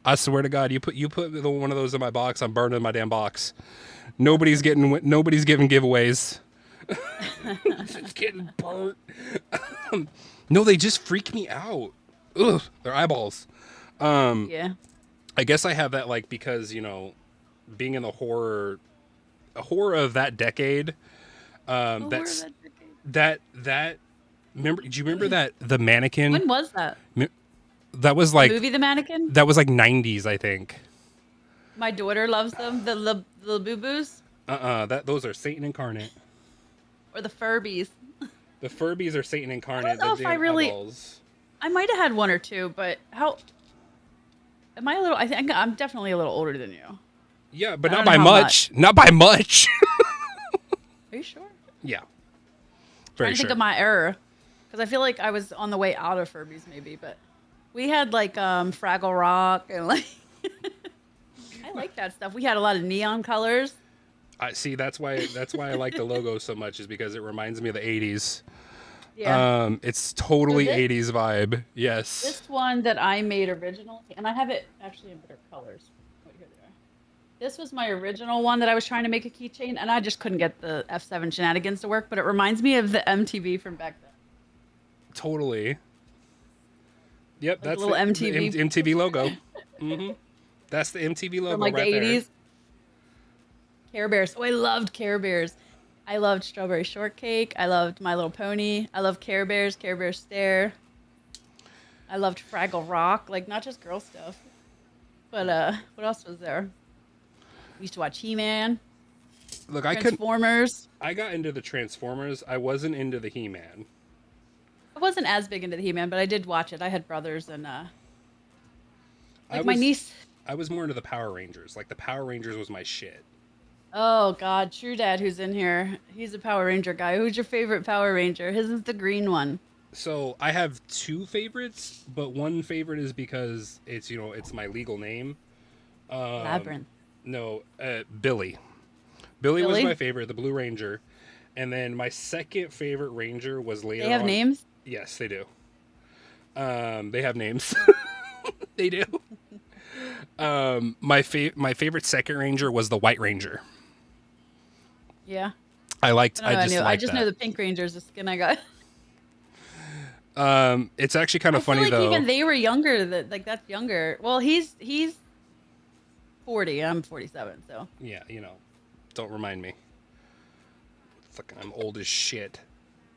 I swear to God, you put one of those in my box, I'm burning my damn box. Nobody's giving giveaways. It's getting burnt. No, they just freak me out. Ugh, their eyeballs. Yeah. I guess I have that like because, you know, being in the horror of that decade. That remember, do you remember that the mannequin? When was that? That was like the movie The Mannequin? That was like 90s, I think. My daughter loves them. The Boo-Boos? Those are Satan incarnate. Or the Furbies. The Furbies are Satan incarnate. I don't know if I might have had one or two, but how... Am I a little... I think I'm definitely a little older than you. Yeah, but not by much. Not by much. Are you sure? Yeah. Very sure. I think of my era. Because I feel like I was on the way out of Furbies, maybe, but... We had, like, Fraggle Rock and, like... I like that stuff. We had a lot of neon colors. I see. That's why I like the logo so much, is because it reminds me of the 80s. Yeah. It's totally 80s vibe. Yes. This one that I made original, and I have it actually in better colors. Oh, here they are. This was my original one that I was trying to make a keychain, and I just couldn't get the F7 shenanigans to work, but it reminds me of the MTV from back then. Totally. Yep, like that's the little MTV. MTV logo. Mm-hmm. That's the MTV logo from like right the 80s. there. Care Bears. Oh, I loved Care Bears. I loved Strawberry Shortcake. I loved My Little Pony. I loved Care Bears, Care Bears Stare. I loved Fraggle Rock, like not just girl stuff. But what else was there? We used to watch He-Man, Look, Transformers. I got into the Transformers. I wasn't into the He-Man. I wasn't as big into the He-Man, but I did watch it. I had brothers and I my was niece. I was more into the Power Rangers. Like the Power Rangers was my shit. Oh God, True Dad, who's in here? He's a Power Ranger guy. Who's your favorite Power Ranger? His is the green one. So I have two favorites, but one favorite is because it's it's my legal name. Labyrinth. No, Billy. Billy was Billy? my favorite, the Blue Ranger, and then my second favorite Ranger was later. They have on. names? Yes, they do. They have names. They do. My favorite second Ranger was the White Ranger. Yeah. I liked. I just knew. liked I just that. know the Pink Ranger's the skin I got. It's actually kind of funny I feel like though. even they were younger. That's younger. Well, he's 40. I'm 47. So Yeah, don't remind me. Fucking, I'm old as shit.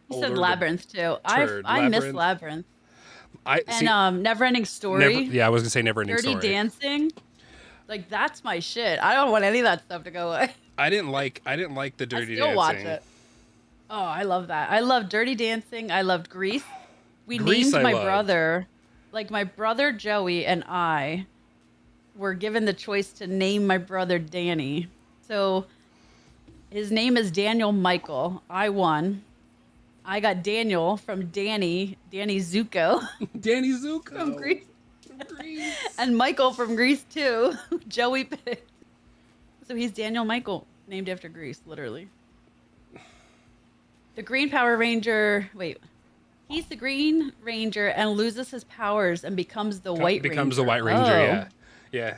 he Older said than Labyrinth too. turd. I miss Labyrinth. Labyrinth I see. and Neverending Story. I was gonna say Never Ending Dirty Story. Dancing. Like that's my shit. I don't want any of that stuff to go away. I didn't like the Dirty I still Dancing. watch it. Oh, I love that. I love Dirty Dancing. I loved Grease. We Grease named I my loved. brother, like my brother Joey and I were given the choice to name my brother Danny. So his name is Daniel Michael. I won. I got Daniel from Danny Zuko Danny Zuko from Grease, From Grease. and Michael from Grease too. Joey picked. So he's Daniel Michael, named after Grease, literally. The Green Power Ranger. Wait, he's the Green Ranger and loses his powers and becomes the White Ranger. Becomes the White Ranger. Oh. Yeah.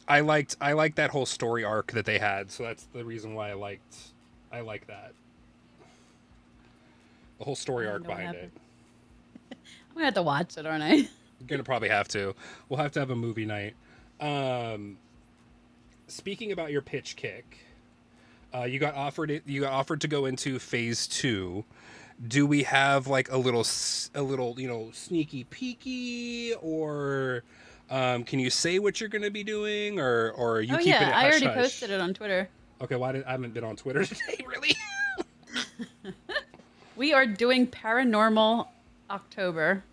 I liked that whole story arc that they had, so that's the reason why I like that. The whole story arc behind it. I'm gonna have to watch it, aren't I? You're gonna probably have to. We'll have to have a movie night. Speaking about your pitch kick, you got offered to go into phase 2. Do we have like a little sneaky peeky, or can you say what you're gonna be doing, or are you keeping it hush I already hush? posted it on Twitter. Okay, I haven't been on Twitter today, really. We are doing Paranormal October.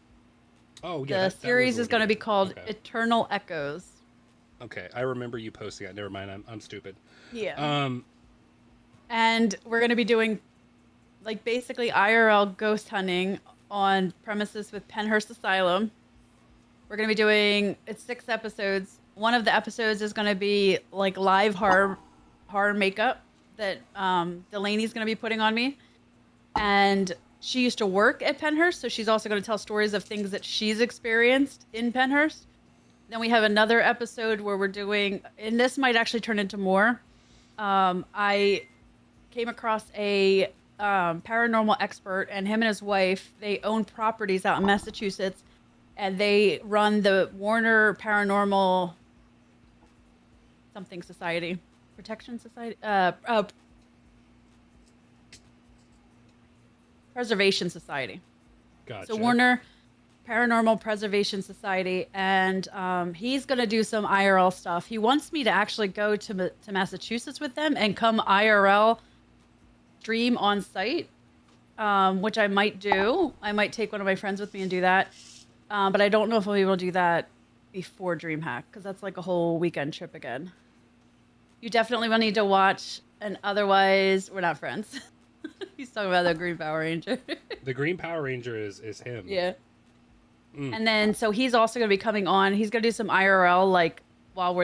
Oh yeah, The series is going to be called Okay. Eternal Echoes. Okay, I remember you posting it. Never mind, I'm stupid. Yeah. And we're going to be doing like basically IRL ghost hunting on premises with Penhurst Asylum. We're going to be doing it's 6 episodes. One of the episodes is going to be like live horror makeup that Delaney's going to be putting on me. And she used to work at Penhurst, so she's also going to tell stories of things that she's experienced in Penhurst. Then we have another episode where we're doing, and this might actually turn into more. I came across a paranormal expert, and him and his wife, they own properties out in Massachusetts, and they run the Warner Paranormal something Society, Protection Society, Preservation Society. Gotcha. So Warner Paranormal Preservation Society, and he's going to do some IRL stuff. He wants me to actually go to Massachusetts with them and come IRL stream on site, which I might do. I might take one of my friends with me and do that, but I don't know if I'll be able to do that before DreamHack because that's like a whole weekend trip again. You definitely will need to watch, and otherwise we're not friends. He's talking about the Green Power Ranger. The Green Power Ranger is him. Yeah. And then, so he's also going to be coming on. He's going to do some IRL, like, while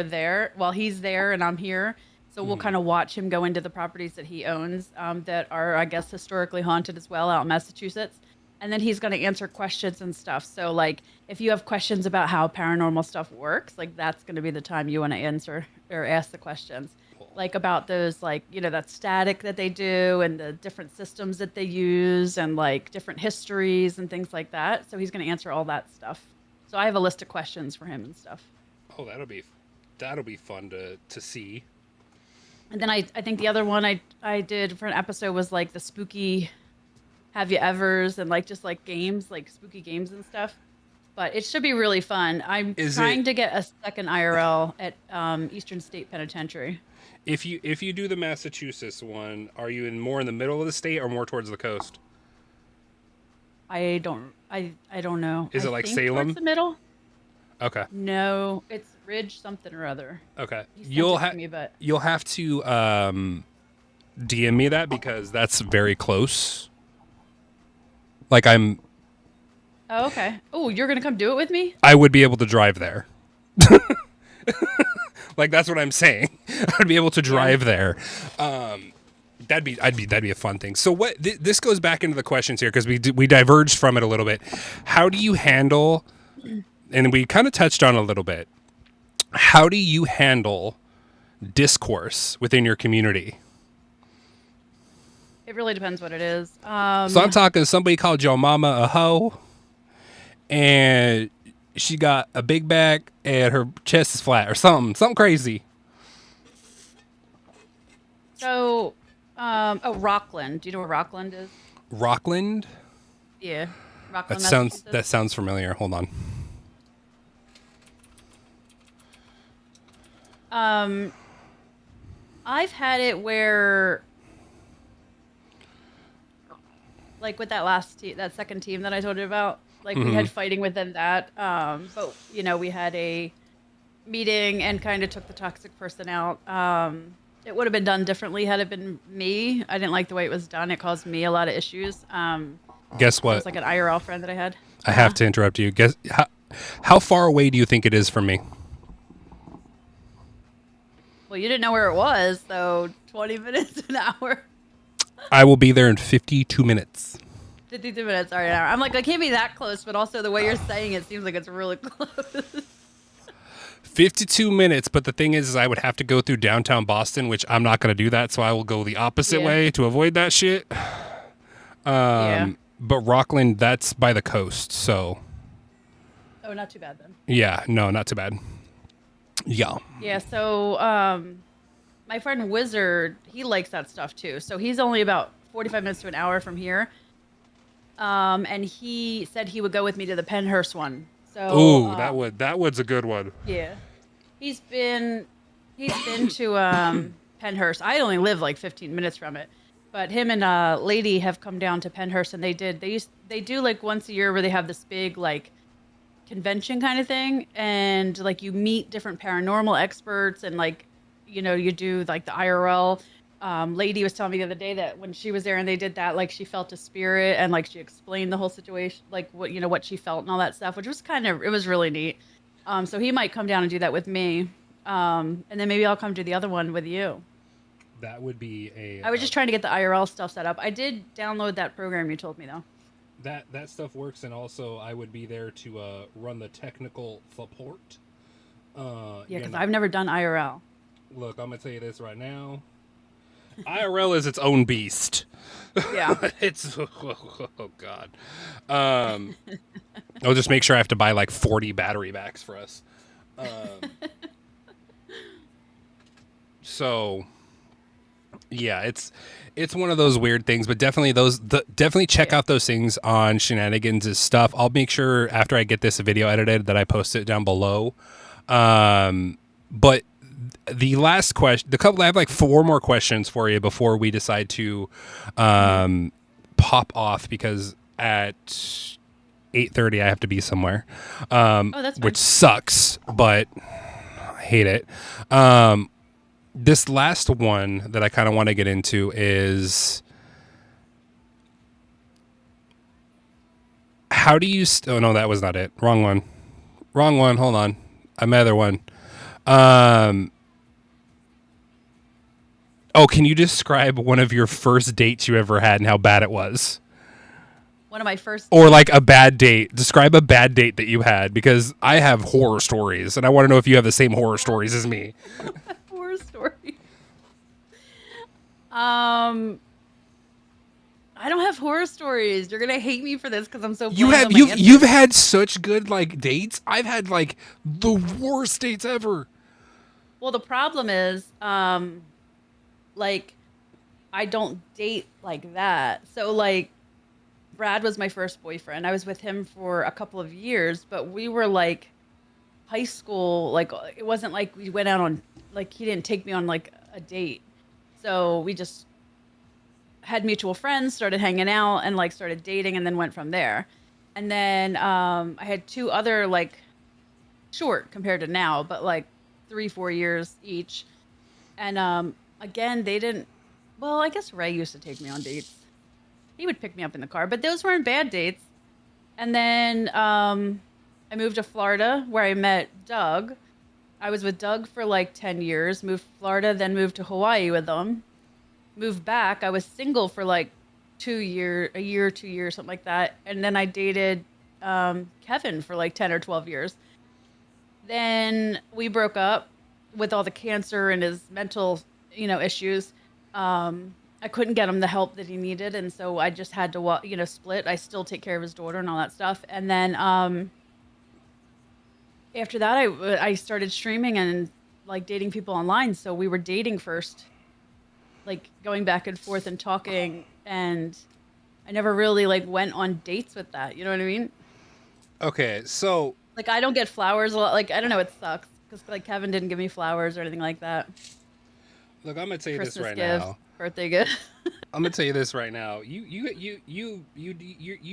he's there and I'm here. So we'll kind of watch him go into the properties that he owns that are, I guess, historically haunted as well out in Massachusetts. And then he's going to answer questions and stuff. So, like, if you have questions about how paranormal stuff works, like, that's going to be the time you want to answer or ask the questions. Like, about those, like, that static that they do and the different systems that they use and, like, different histories and things like that. So he's going to answer all that stuff. So I have a list of questions for him and stuff. Oh, that'll be fun to see. And then I think the other one I did for an episode was like the spooky have you evers and like just like games, like spooky games and stuff. But it should be really fun. I'm Is it trying to get a second IRL at Eastern State Penitentiary. if you do the Massachusetts one, are you more in the middle of the state or more towards the coast? I don't know. Is it I like think Salem? towards the middle? Okay. No, it's Ridge something or other. Okay. He sent it to me, but You'll have to DM me that because that's very close. Like I'm oh, okay. Oh, you're gonna come do it with me? I would be able to drive there. Like that's what I'm saying. I'd be able to drive there. That'd be a fun thing. So what this goes back into the questions here because we diverged from it a little bit. How do you handle, and we kind of touched on it a little bit. How do you handle discourse within your community? It really depends what it is. So I'm talking somebody called your mama a hoe, and she got a big back and her chest is flat or something crazy. So, Rockland. Do you know where Rockland is? Rockland? Yeah, Rockland. That sounds familiar. Hold on. I've had it where, like with that second team that I told you about, like we had fighting within that. But we had a meeting and kind of took the toxic person out. It would have been done differently had it been me. I didn't like the way it was done. It caused me a lot of issues. Guess what? It was like an IRL friend that I had. I have to interrupt you. Guess how far away do you think it is from me? Well, you didn't know where it was, so 20 minutes, an hour. I will be there in 52 minutes. 52 minutes, sorry, an hour. I'm like, I can't be that close, but also the way you're saying it seems like it's really close. 52 minutes, but the thing is I would have to go through downtown Boston, which I'm not going to do that, so I will go the opposite way to avoid that shit. Yeah. But Rockland, that's by the coast, so. Oh, not too bad then. Yeah, no, not too bad. Yeah. Yeah, so my friend Wizard, he likes that stuff too. So he's only about 45 minutes to an hour from here. And he said he would go with me to the Pennhurst one. So that wood's a good one. Yeah. He's been to Pennhurst. I only live like 15 minutes from it. But him and a lady have come down to Pennhurst and they do like once a year where they have this big like convention kind of thing, and like you meet different paranormal experts and like you do like the IRL. Lady was telling me the other day that when she was there and they did that, like she felt a spirit and like she explained the whole situation, like what she felt and all that stuff, which was it was really neat. So he might come down and do that with me, and then maybe I'll come do the other one with you. That would be I was just trying to get the IRL stuff set up. I did download that program you told me though. That stuff works, and also I would be there to run the technical support. Yeah, because I've never done IRL. Look, I'm gonna tell you this right now. IRL is its own beast. Yeah. It's oh god. I'll just make sure I have to buy like 40 battery backs for us. So yeah, it's one of those weird things, but definitely definitely check out those things on Shenanigans' stuff. I'll make sure after I get this video edited that I post it down below. But the last question, I have like 4 more questions for you before we decide to pop off, because at 8:30 I have to be somewhere. Oh, that's fine. Which sucks, but I hate it. This last one that I kind of want to get into is how do you oh no, that was not it. Wrong one. Hold on. Another one. Oh, can you describe one of your first dates you ever had and how bad it was? One of my first Or like a bad date. Describe a bad date that you had, because I have horror stories and I want to know if you have the same horror stories as me. horror story. I don't have horror stories. You're gonna hate me for this because I'm so. You've had such good like dates. I've had like the worst dates ever. Well, the problem is, like I don't date like that. So like Brad was my first boyfriend. I was with him for a couple of years, but we were like high school. Like it wasn't like we went out on like he didn't take me on like a date. So we just had mutual friends, started hanging out, and like started dating, and then went from there. And then I had two other like short compared to now, but like 3-4 years each. And again, they didn't. Well, I guess Ray used to take me on dates. He would pick me up in the car, but those weren't bad dates. And then I moved to Florida where I met Doug. I was with Doug for like 10 years, moved to Florida, then moved to Hawaii with him. Moved back. I was single for like a year, 2 years, something like that. And then I dated Kevin for like 10 or 12 years. Then we broke up with all the cancer and his mental, issues. I couldn't get him the help that he needed. And so I just had to, split. I still take care of his daughter and all that stuff. And then after that, I started streaming and like dating people online. So we were dating first, like going back and forth and talking. And I never really like went on dates with that. You know what I mean? Okay, so Like I don't get flowers a lot. Like I don't know, it sucks because like Kevin didn't give me flowers or anything like that. look, I'm gonna tell you this Christmas right gifts, now. birthday gift. I'm gonna tell you this right now. You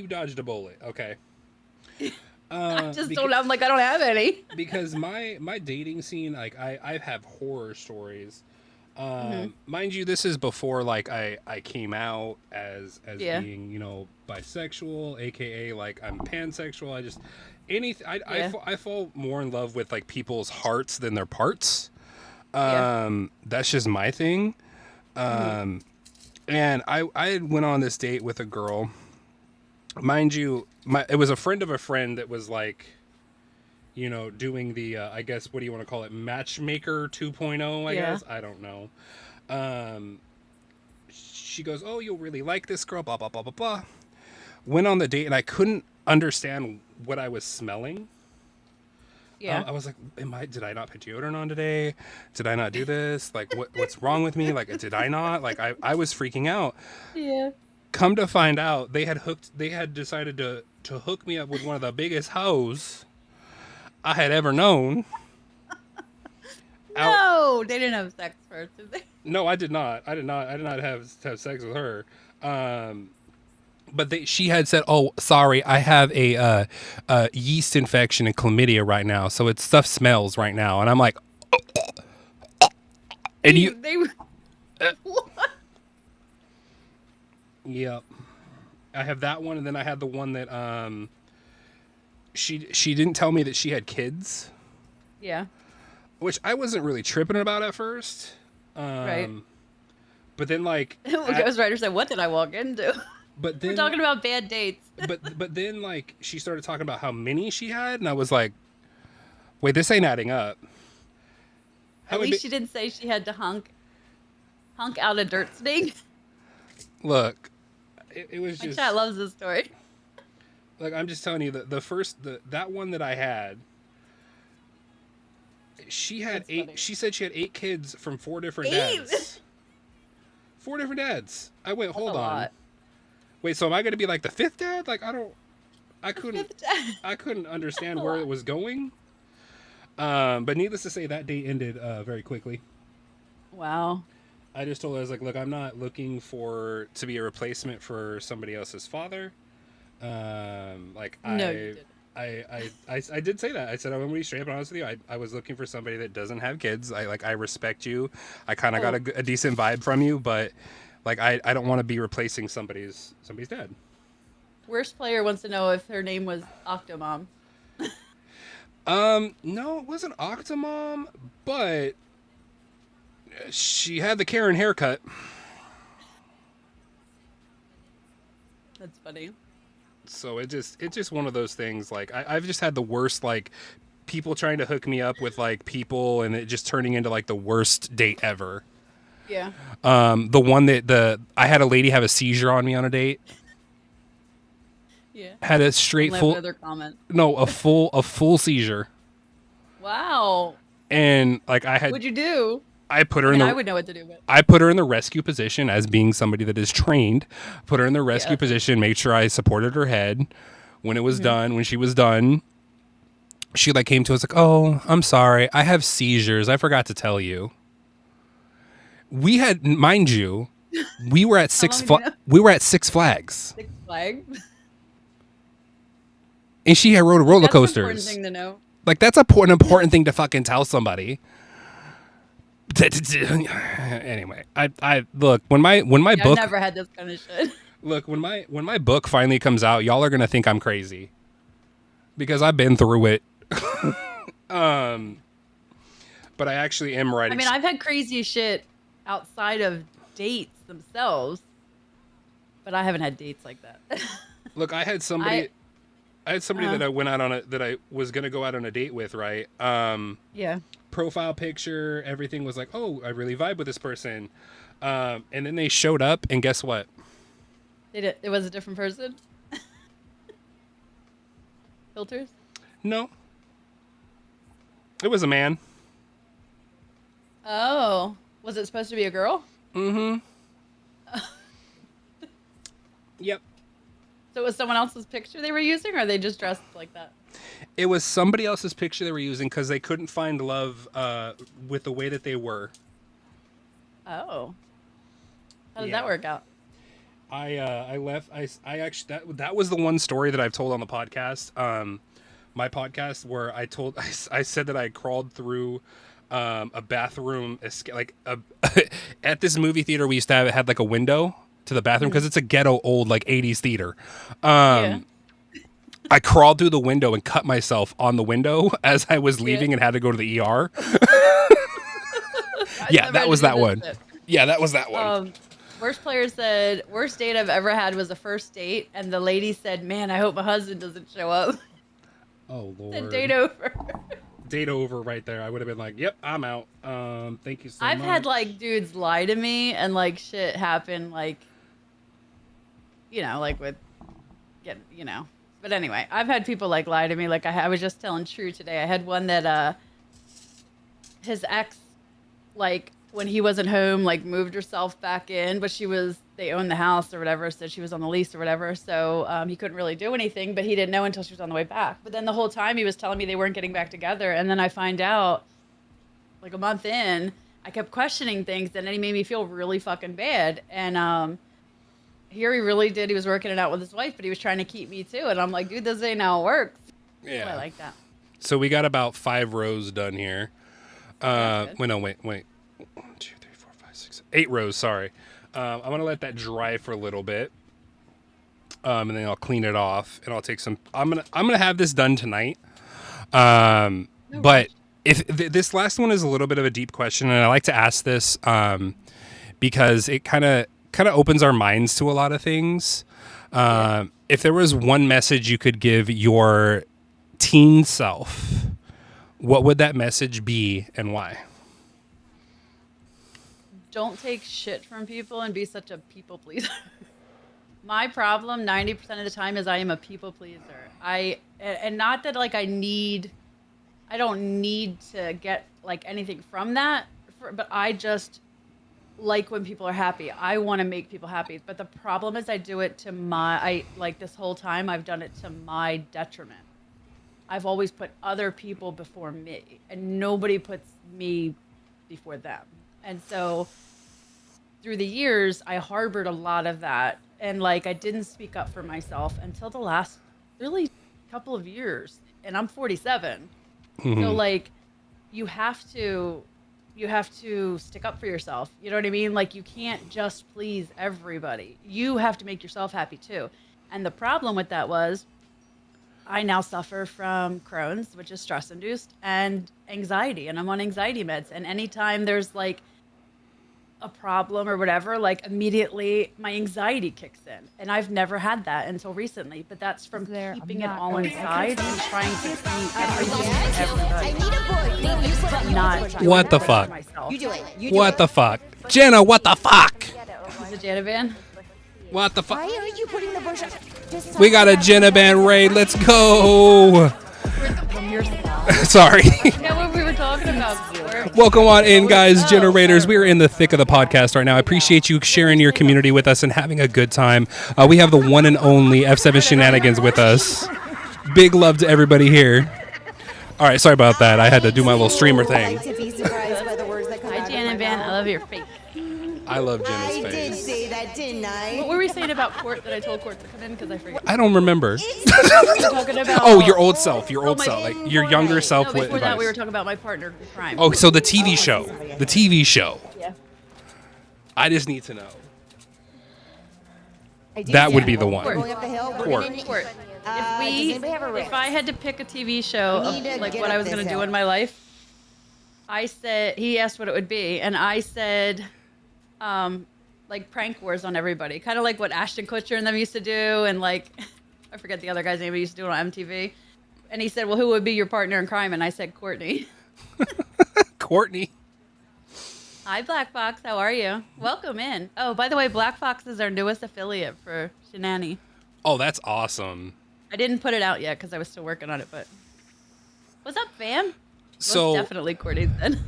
dodged a bullet. Okay. I just don't. I'm like I don't have any. Because my dating scene, like I have horror stories. Mind you, this is before like I came out as being bisexual, aka like I'm pansexual. I just anything I fall more in love with like people's hearts than their parts. That's just my thing. And I went on this date with a girl. Mind you, it was a friend of a friend that was like, doing the, I guess, what do you want to call it? Matchmaker 2.0, I guess. I don't know. She goes, oh, you'll really like this girl, blah, blah, blah, blah, blah. Went on the date and I couldn't understand what I was smelling. Yeah. I was like, did I not put deodorant on today? Did I not do this? Like, what's wrong with me? Like, did I not? Like, I was freaking out. Yeah. Come to find out, they had decided to hook me up with one of the biggest hoes I had ever known. No, they didn't have sex first, did they? No, I did not. I did not have sex with her. But she had said, "Oh, sorry, I have a yeast infection and chlamydia right now, so stuff smells right now." And I'm like, and What? Yep. I have that one, and then I had the one that she didn't tell me that she had kids. Yeah. Which I wasn't really tripping about at first. Right. But then like Ghostwriter said, "What did I walk into?" But then we're talking about bad dates. but then like she started talking about how many she had, and I was like, wait, this ain't adding up. At least she didn't say she had to hunk out a dirt snake. Look, it was just. My chat loves this story. Like I'm just telling you that one that I had. She had That's funny. She said she had 8 kids from 4 different dads. 4 different dads. I went, hold on. Lot. Wait, so am I going to be like the 5th dad? Like I couldn't understand where it was going. But needless to say, that date ended very quickly. Wow. I just told her, I was like, look, I'm not looking to be a replacement for somebody else's father. No, you didn't. I did say that. I said, I'm going to be straight up honest with you. I was looking for somebody that doesn't have kids. I respect you. I kind of got a decent vibe from you, but like, I don't want to be replacing somebody's dad. Worst player wants to know if her name was Octomom. No, it wasn't Octomom, but she had the Karen haircut. That's funny. So it's just one of those things. Like I've just had the worst, like people trying to hook me up with like people and it just turning into like the worst date ever. Yeah. The one that I had a lady have a seizure on me on a date. Yeah. Had a straight full. Another comment. No, a full seizure. Wow. And like I had. What'd you do? I put her in the. I would know what to do, but I put her in the rescue position as being somebody that is trained. Put her in the rescue position. Made sure I supported her head when it was done. When she was done, she like came to us like, "Oh, I'm sorry, I have seizures. I forgot to tell you." We had, mind you, we were at we were at Six Flags. Six Flags. And she had rode roller coasters. That's an important thing to know. Like that's an important thing to fucking tell somebody. Anyway, I look when my book. I've never had this kind of shit. Look, when my book finally comes out, y'all are gonna think I'm crazy because I've been through it. But I actually am writing. I mean, I've had crazy shit outside of dates themselves, but I haven't had dates like that. Look, I had somebody that I went out on that I was gonna go out on a date with, right? Yeah. Profile picture, everything was like, oh, I really vibe with this person, and then they showed up, and guess what? It was a different person. Filters? No, it was a man. Oh, was it supposed to be a girl? Mm-hmm. Yep. So it was someone else's picture they were using, or they just dressed like that? It was somebody else's picture they were using because they couldn't find love with the way that they were. Oh. How did that work out? I left. I actually that was the one story that I've told on the podcast. My podcast where I said that I crawled through a bathroom at this movie theater we used to have. It had like a window to the bathroom because it's a ghetto old like 80s theater. I crawled through the window and cut myself on the window as I was leaving and had to go to the ER. Yeah, that was that one. Yeah, that was that one. Worst player said, worst date I've ever had was a first date, and the lady said, man, I hope my husband doesn't show up. Oh, Lord. Said date over. Date over right there. I would have been like, yep, I'm out. Thank you so much. I've had, like, dudes lie to me, and, like, shit happen, like, you know, like with, you know. But anyway, I've had people, like, lie to me. Like, I was just telling True today. I had one that his ex, like, when he wasn't home, like, moved herself back in. But they owned the house or whatever, so she was on the lease or whatever. So he couldn't really do anything, but he didn't know until she was on the way back. But then the whole time he was telling me they weren't getting back together. And then I find out, like, a month in, I kept questioning things, and then he made me feel really fucking bad. And here he really did. He was working it out with his wife, but he was trying to keep me too. And I'm like, dude, this ain't how it works. Yeah. So I like that. So we got about 5 rows done here. Wait. 1, 2, 3, 4, 5, 6, 8 rows. Sorry. I'm going to let that dry for a little bit. And then I'll clean it off and I'll take some, I'm going to have this done tonight. But if this last one is a little bit of a deep question, and I like to ask this, because it kind of opens our minds to a lot of things. If there was one message you could give your teen self, what would that message be and why? Don't take shit from people and be such a people pleaser. My problem 90% of the time is I am a people pleaser. And not that like I don't need to get like anything from that, but I just like when people are happy. I want to make people happy. But the problem is I do it to this whole time I've done it to my detriment. I've always put other people before me, and nobody puts me before them. And so through the years, I harbored a lot of that. And like, I didn't speak up for myself until the last really couple of years. And I'm 47. Mm-hmm. So like, you have to stick up for yourself. You know what I mean? Like, you can't just please everybody. You have to make yourself happy too. And the problem with that was I now suffer from Crohn's, which is stress induced, and anxiety. And I'm on anxiety meds. And anytime there's like a problem or whatever, like immediately my anxiety kicks in. And I've never had that until recently, but that's from keeping it all inside and trying to be everything for everybody. Not what the fuck? You do it. What the fuck? Jenna, what the fuck? Is it Jenna Van? What the fuck? Why are you putting the bush up? We got a Jenna Van raid. Let's go. Sorry. Yeah, what we were talking about. Welcome on in, guys, generators. We are in the thick of the podcast right now. I appreciate you sharing your community with us and having a good time. We have the one and only F7 Shenanigans with us. Big love to everybody here. All right, sorry about that. I had to do my little streamer thing. Hi, Jan and Van. I love your face. I love Jenna's face. I did say that, didn't I? What were we saying about Court that I told Court to come in because I forgot? I don't remember. Talking about, Oh, your old self. Your old self. Like your younger self. No, with before that, advice. we were talking about my partner in crime. Oh, so the TV show. The TV show. Yeah. I just need to know. I did That say would be it. the one. Going up the hill. Court. Court. Does anybody have a wrist? If I had to pick a TV show We need of to like get what I up was going this to do hill. in my life, I said, he asked what it would be, and I said, like prank wars on everybody, kind of like what Ashton Kutcher and them used to do, and like, I forget the other guy's name, he used to do it on MTV. And he said, well, who would be your partner in crime? And I said, Courtney. Courtney. Hi, Black Fox. How are you? Welcome in. Oh, by the way, Black Fox is our newest affiliate for Shenani. Oh, that's awesome. I didn't put it out yet because I was still working on it, but what's up, fam? So Most definitely Courtney then.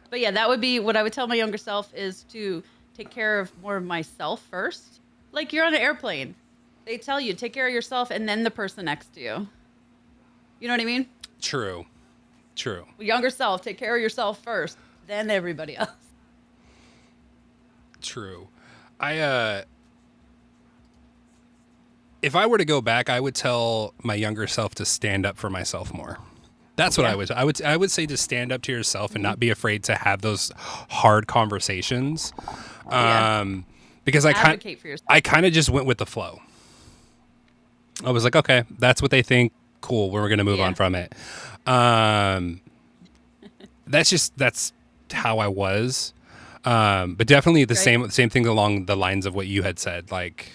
But yeah, that would be what I would tell my younger self, is to take care of more of myself first. Like you're on an airplane. They tell you, take care of yourself and then the person next to you. You know what I mean? True. Younger self, take care of yourself first, then everybody else. True. If I were to go back, I would tell my younger self to stand up for myself more. That's what I would say, to stand up to yourself and not be afraid to have those hard conversations. Because Advocate for yourself. I kind of just went with the flow. I was like, okay, that's what they think. Cool. We're going to move on from it. That's how I was. But definitely the same thing along the lines of what you had said. Like,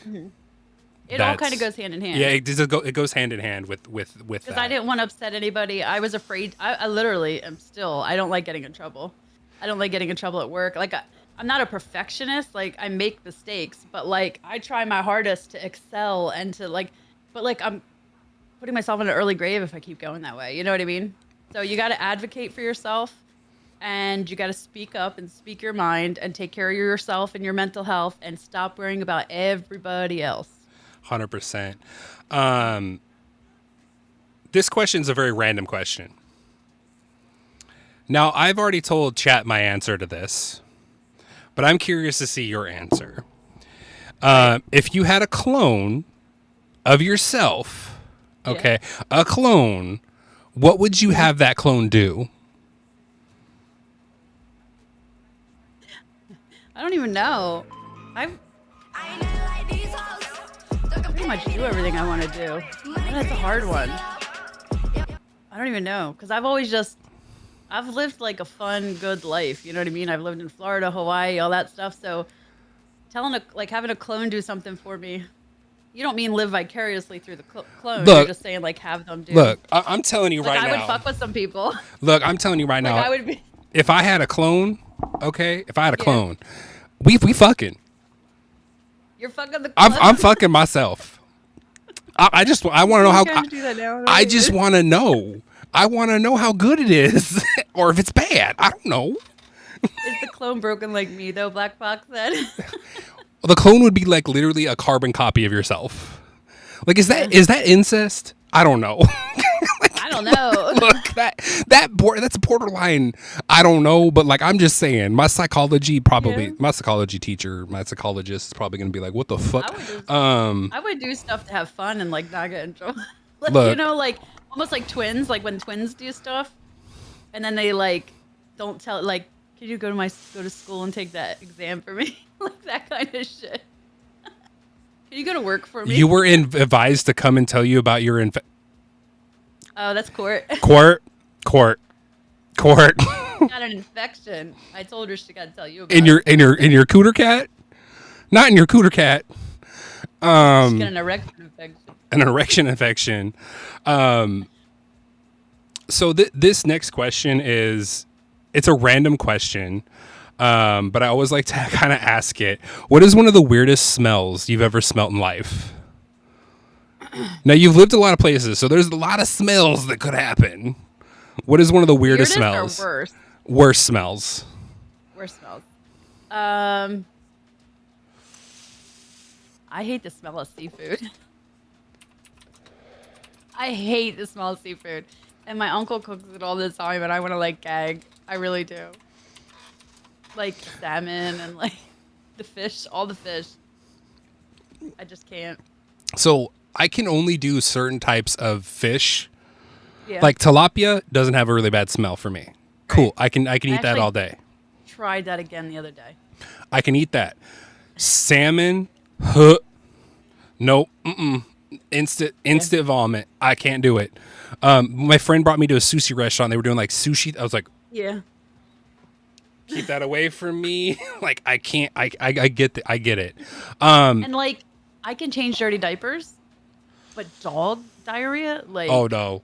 it all kind of goes hand in hand. Yeah, it goes hand in hand with that. Because I didn't want to upset anybody. I was afraid. I literally am still. I don't like getting in trouble. I don't like getting in trouble at work. Like I'm not a perfectionist. Like I make mistakes, but like I try my hardest to excel and to like. But like I'm putting myself in an early grave if I keep going that way. You know what I mean? So you got to advocate for yourself, and you got to speak up and speak your mind and take care of yourself and your mental health, and stop worrying about everybody else. 100%. This question is a very random question. Now, I've already told chat my answer to this, but I'm curious to see your answer. If you had a clone of yourself, okay, a clone, what would you have that clone do? I don't even know. I pretty much do everything I want to do. That's a hard one. I don't even know, because I've lived like a fun, good life. You know what I mean? I've lived in Florida, Hawaii, all that stuff. So having a clone do something for me. You don't mean live vicariously through the clone. You're just saying like have them do. Look, I'm telling you right now. I would fuck with some people. Look, I'm telling you right now. I would be. If I had a clone, okay, clone, we fucking. You're fucking the clone. I'm fucking myself. I want to know how. I just want to know. I want to know how good it is, or if it's bad. I don't know. Is the clone broken like me though? Black Fox said. The clone would be like literally a carbon copy of yourself. Like, is that incest? I don't know. I don't know. Look, that's borderline. I don't know, but like I'm just saying, my psychology teacher, my psychologist is probably gonna be like, "What the fuck?" I would do stuff to have fun and like not get in trouble. Like, Look, you know, like almost like twins. Like when twins do stuff, and then they like don't tell. Like, can you go to school and take that exam for me? Like that kind of shit. Can you go to work for me? You were advised to come and tell you about your Oh, that's Court. Court. Got an infection. I told her she got to tell you about in your cooter cat, not in your cooter cat. She got an erection infection. An erection infection. So this next question it's a random question, but I always like to kind of ask it. What is one of the weirdest smells you've ever smelt in life? Now, you've lived a lot of places, so there's a lot of smells that could happen. What is one of the weirdest Weirdest smells? or worst? Worst smells. Worst smells. I hate the smell of seafood. I hate the smell of seafood. And my uncle cooks it all the time, and I want to like gag. I really do. Like salmon and like the fish, all the fish. I just can't. So I can only do certain types of fish. Yeah. Like tilapia doesn't have a really bad smell for me. Cool. Right. I can eat that actually all day. Tried that again the other day. I can eat that. Salmon, huh. Nope. Instant vomit. I can't do it. My friend brought me to a sushi restaurant. They were doing like sushi. I was like, Yeah. keep that away from me. Like I can't. I get it. And like, I can change dirty diapers, but dog diarrhea, like. Oh no.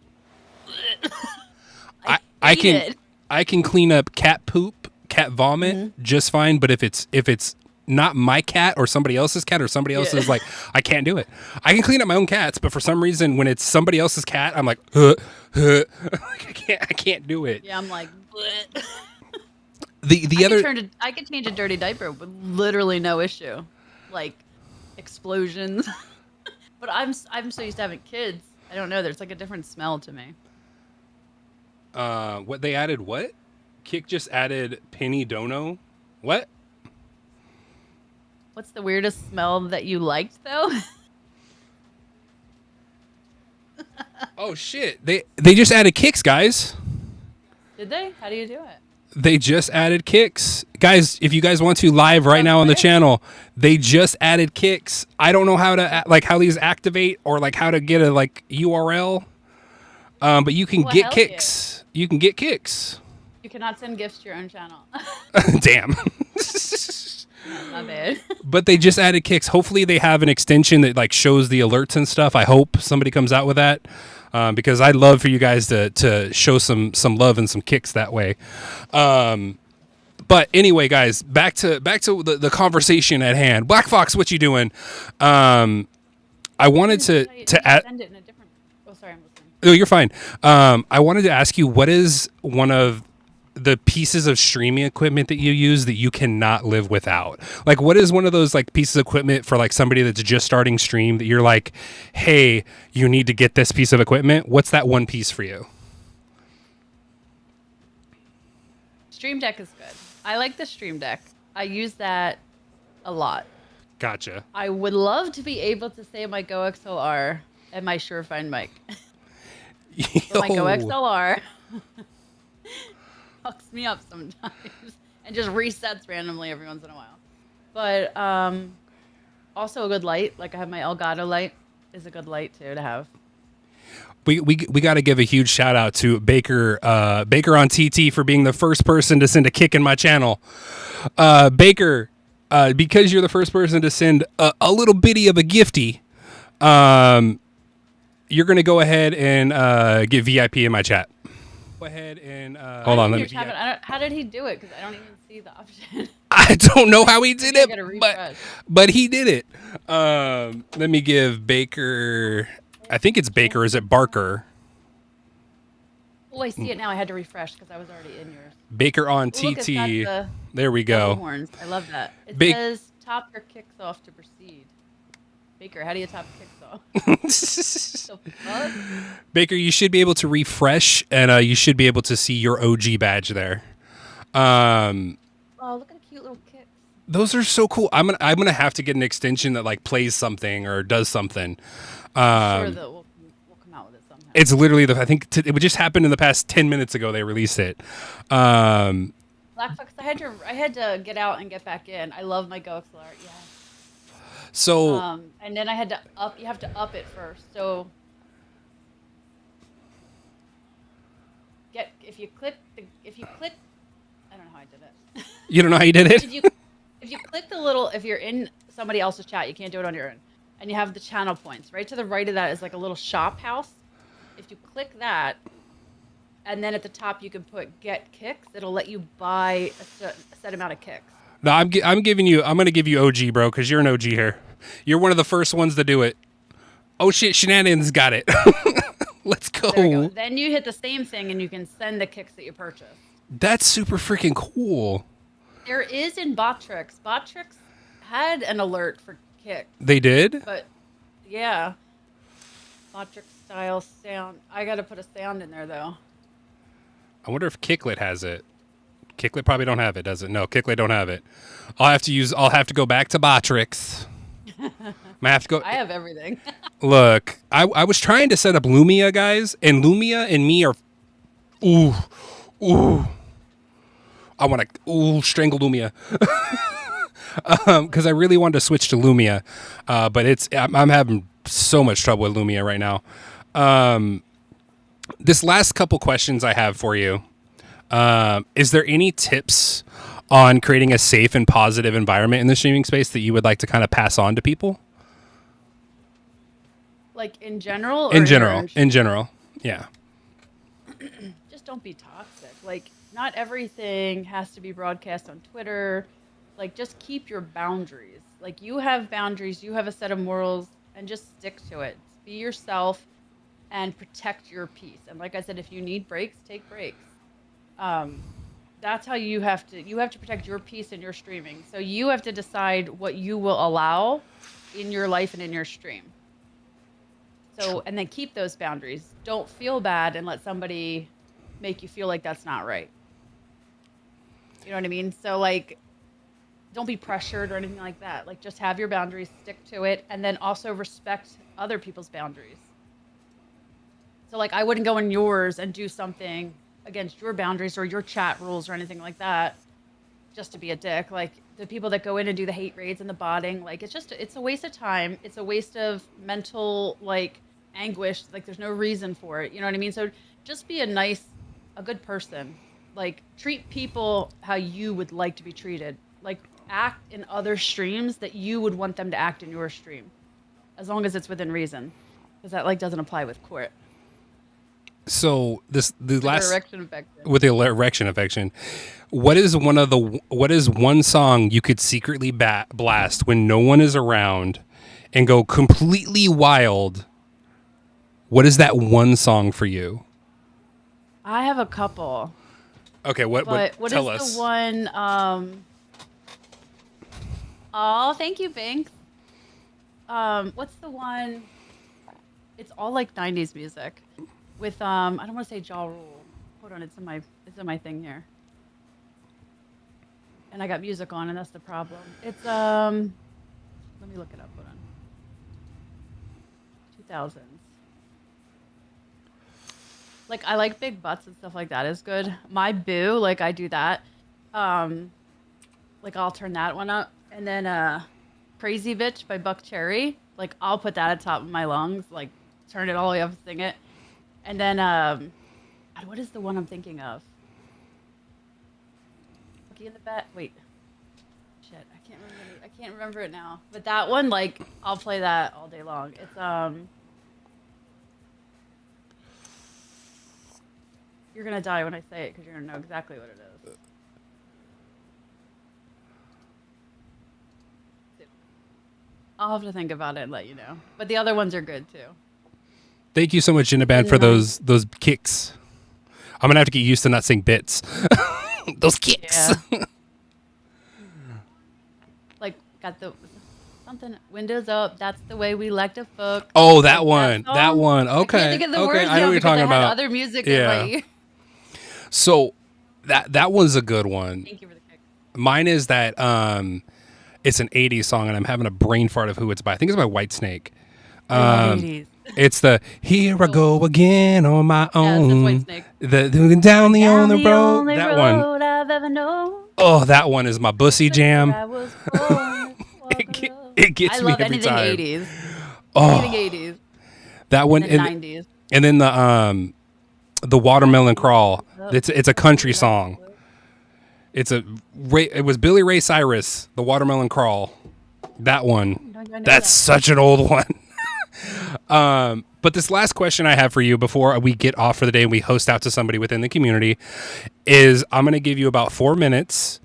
I hate can it. I can clean up cat poop, cat vomit just fine. But if it's not my cat or somebody else's cat or somebody else's, like, I can't do it. I can clean up my own cats, but for some reason when it's somebody else's cat, I'm like, I can't do it. Yeah, I'm like. Bleh. I could change a dirty diaper with literally no issue, like explosions. But I'm so used to having kids. I don't know. There's like a different smell to me. What they added? What? Kick just added penny dono. What? What's the weirdest smell that you liked though? Oh shit! They just added kicks, guys. Did they? How do you do it? They just added kicks. Guys, if you guys want to live right now on the channel, they just added kicks. I don't know how to how these activate or like how to get a like URL. But you can get kicks. Yeah. You can get kicks. You cannot send gifts to your own channel. Damn. Not bad. But they just added kicks. Hopefully they have an extension that like shows the alerts and stuff. I hope somebody comes out with that. Because I'd love for you guys to show some love and some kicks that way. But anyway, guys, back to the conversation at hand. Black Fox, what you doing? I wanted to add. Send it in a different. Oh, sorry, I'm listening. No, you're fine. I wanted to ask you, what is one of the pieces of streaming equipment that you use that you cannot live without? Like, what is one of those like pieces of equipment for like somebody that's just starting stream that you're like, hey, you need to get this piece of equipment? What's that one piece for you? Stream Deck is good. I like the Stream Deck. I use that a lot. Gotcha. I would love to be able to say my Go XLR and my Surefine mic. But my Go XLR fucks me up sometimes and just resets randomly every once in a while. But also a good light. Like I have my Elgato light is a good light too to have. We got to give a huge shout out to Baker on TT for being the first person to send a kick in my channel. Baker, because you're the first person to send a little bitty of a gifty, you're going to go ahead and get VIP in my chat. Go ahead and hold on. How did he do it? Because I don't even see the option. I don't know how he did it, but he did it. Let me give Baker. I think it's Baker. Is it Barker? Oh, I see it now. I had to refresh because I was already in yours. Baker on TT. There we go. Horns. I love that. It says top your kicks off to proceed. Baker, how do you top kicks off? Baker, you should be able to refresh, and you should be able to see your OG badge there. Oh, look at the cute little kicks. Those are so cool. I'm gonna have to get an extension that like plays something or does something. I'm sure that we'll come out with it somehow. It's literally I think it would just happen in the past 10 minutes ago they released it. Black Fox, I had to get out and get back in. I love my Go XLR. Yeah. So and then I had to you have to up it first. So if you click I don't know how I did it. You don't know how you did it? If you click the little, if you're in somebody else's chat, you can't do it on your own. And you have the channel points. Right to the right of that is like a little shop house. If you click that, and then at the top you can put get kicks, it'll let you buy a set amount of kicks. No, I'm going to give you OG, bro, because you're an OG here. You're one of the first ones to do it. Oh, shit, Shenanigans got it. Let's go. There you go. Then you hit the same thing, and you can send the kicks that you purchased. That's super freaking cool. There is in Botrix. Botrix had an alert for kicks. They did? But, yeah. Botrix style sound. I got to put a sound in there, though. I wonder if Kicklet has it. Kicklet probably don't have it, does it? No, Kicklet don't have it. I'll have to go back to Botrix. I have everything. Look, I was trying to set up Lumia, guys, and Lumia and me are I want to strangle Lumia. Because I really wanted to switch to Lumia, but I'm having so much trouble with Lumia right now. This last couple questions I have for you. Is there any tips on creating a safe and positive environment in the streaming space that you would like to kind of pass on to people? Like in general? In general. Yeah. Just don't be toxic. Like, not everything has to be broadcast on Twitter. Like, just keep your boundaries. Like, you have boundaries, you have a set of morals, and just stick to it. Be yourself and protect your peace. And like I said, if you need breaks, take breaks. That's how you have to protect your peace in your streaming. So you have to decide what you will allow in your life and in your stream. So, and then keep those boundaries. Don't feel bad and let somebody make you feel like that's not right. You know what I mean? So like, don't be pressured or anything like that. Like, just have your boundaries, stick to it, and then also respect other people's boundaries. So like, I wouldn't go in yours and do something against your boundaries or your chat rules or anything like that just to be a dick. Like, the people that go in and do the hate raids and the botting, like, it's a waste of time. It's a waste of mental, like, anguish. Like, there's no reason for it. You know what I mean? So just be a good person. Like, treat people how you would like to be treated. Like, act in other streams that you would want them to act in your stream, as long as it's within reason, because that like doesn't apply with court. So with the erection affection, what is one song you could secretly blast when no one is around and go completely wild? What is that one song for you? I have a couple. Okay, what tell us. The one? Oh, thank you, Binks. What's the one? It's all like 90s music with I don't want to say Ja Rule. Hold on, it's in my thing here. And I got music on, and that's the problem. It's let me look it up. Hold on. 2000s. Like, I like big butts and stuff like that is good. My Boo, like, I do that. Like, I'll turn that one up. And then Crazy Bitch by Buck Cherry. Like, I'll put that at top of my lungs. Like, turn it all the way up, sing it. And then, what is the one I'm thinking of? Looking in the back. Wait. Shit, I can't remember it now. But that one, like, I'll play that all day long. It's, you're going to die when I say it because you're going to know exactly what it is. I'll have to think about it and let you know. But the other ones are good too. Thank you so much, Jinnaban, for those kicks. I'm going to have to get used to not saying bits. Those kicks. Yeah. Like, got the something, windows up, that's the way we like to fuck. Oh, that one. That one. Okay. I can't think of the words I know what you're talking about. Other music in my... So that was a good one. Thank you for the kick. Mine is that it's an 80s song, and I'm having a brain fart of who it's by. I think it's by Whitesnake. It's the Here I Go Again on My Own. Yes, that's Whitesnake. The down the only road. That one. I've ever known. Oh, that one is my bussy jam. It gets me every time. I love anything 80s. Oh, Anything 80s. That one. And 90s. And then the Watermelon Crawl. It's a country song. It was Billy Ray Cyrus, the Watermelon Crawl. That one. That's such an old one. But this last question I have for you before we get off for the day and we host out to somebody within the community is I'm going to give you about 4 minutes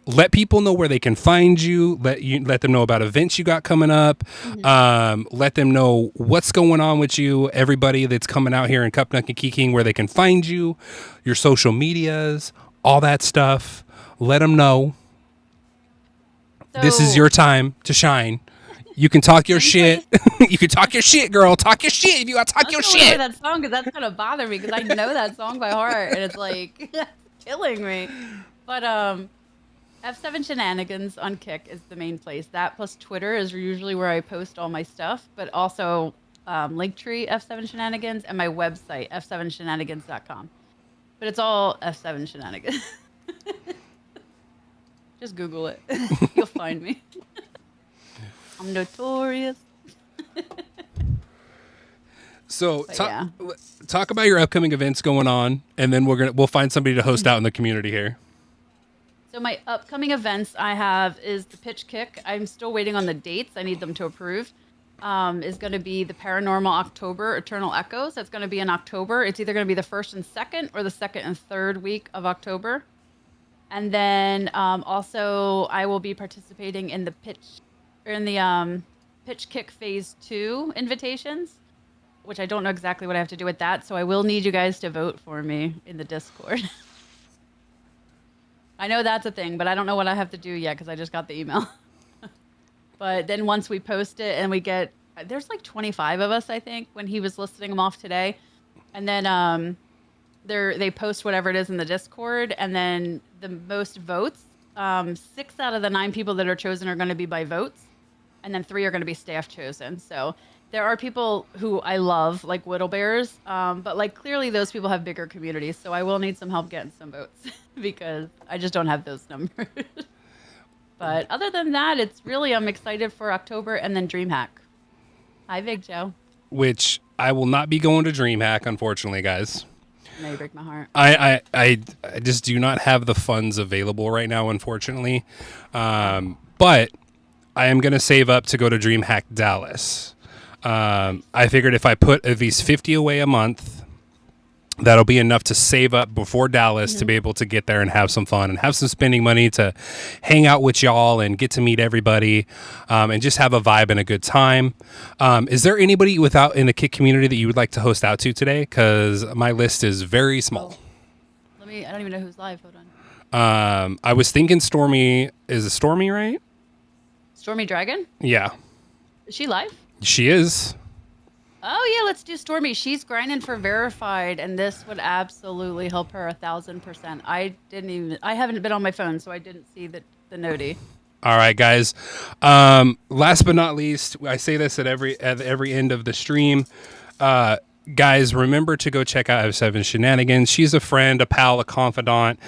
Let people know where they can find you. Let them know about events you got coming up. Let them know what's going on with you. Everybody that's coming out here in Cupnuk and Kiking, where they can find you, your social medias, all that stuff. Let them know. So, this is your time to shine. You can talk your shit. You can talk your shit, girl. Talk your shit if you got to talk your shit. That song, because that's gonna bother me, because I know that song by heart, and it's like killing me. But F7 Shenanigans on Kick is the main place. That plus Twitter is usually where I post all my stuff, but also Linktree F7 Shenanigans and my website f7shenanigans.com. But it's all F7 Shenanigans. Just Google it. You'll find me. I'm notorious. So talk about your upcoming events going on, and then we'll find somebody to host out in the community here. So my upcoming events I have is the Pitch Kick. I'm still waiting on the dates. I need them to approve. Is going to be the Paranormal October Eternal Echoes. That's going to be in October. It's either going to be the 1st and 2nd or the 2nd and 3rd week of October. And then also I will be participating in the Pitch Kick Phase 2 invitations, which I don't know exactly what I have to do with that. So I will need you guys to vote for me in the Discord. I know that's a thing, but I don't know what I have to do yet because I just got the email. But then once we post it and there's like 25 of us, I think, when he was listing them off today. And then they post whatever it is in the Discord. And then the most votes, 6 out of the 9 people that are chosen are going to be by votes. And then 3 are going to be staff chosen. So there are people who I love, like Whittle Bears, but like clearly those people have bigger communities. So I will need some help getting some votes because I just don't have those numbers. But other than that, I'm excited for October and then DreamHack. Hi, Big Joe. Which I will not be going to DreamHack, unfortunately, guys. No, you break my heart. I just do not have the funds available right now, unfortunately. But I am going to save up to go to DreamHack Dallas. I figured if I put at least 50 away a month, that'll be enough to save up before Dallas to be able to get there and have some fun and have some spending money to hang out with y'all and get to meet everybody and just have a vibe and a good time. Is there anybody in the Kick community that you would like to host out to today? Because my list is very small. I don't even know who's live. Hold on. I was thinking Stormy. Is it Stormy, right? Stormy Dragon? Yeah. Is she live? She is. Oh yeah, let's do Stormy. She's grinding for verified, and this would absolutely help her 1,000%. I haven't been on my phone, so I didn't see the noti. All right, guys. Last but not least, I say this at every end of the stream. Guys, remember to go check out AyoFuzz Shenanigans. She's a friend, a pal, a confidant,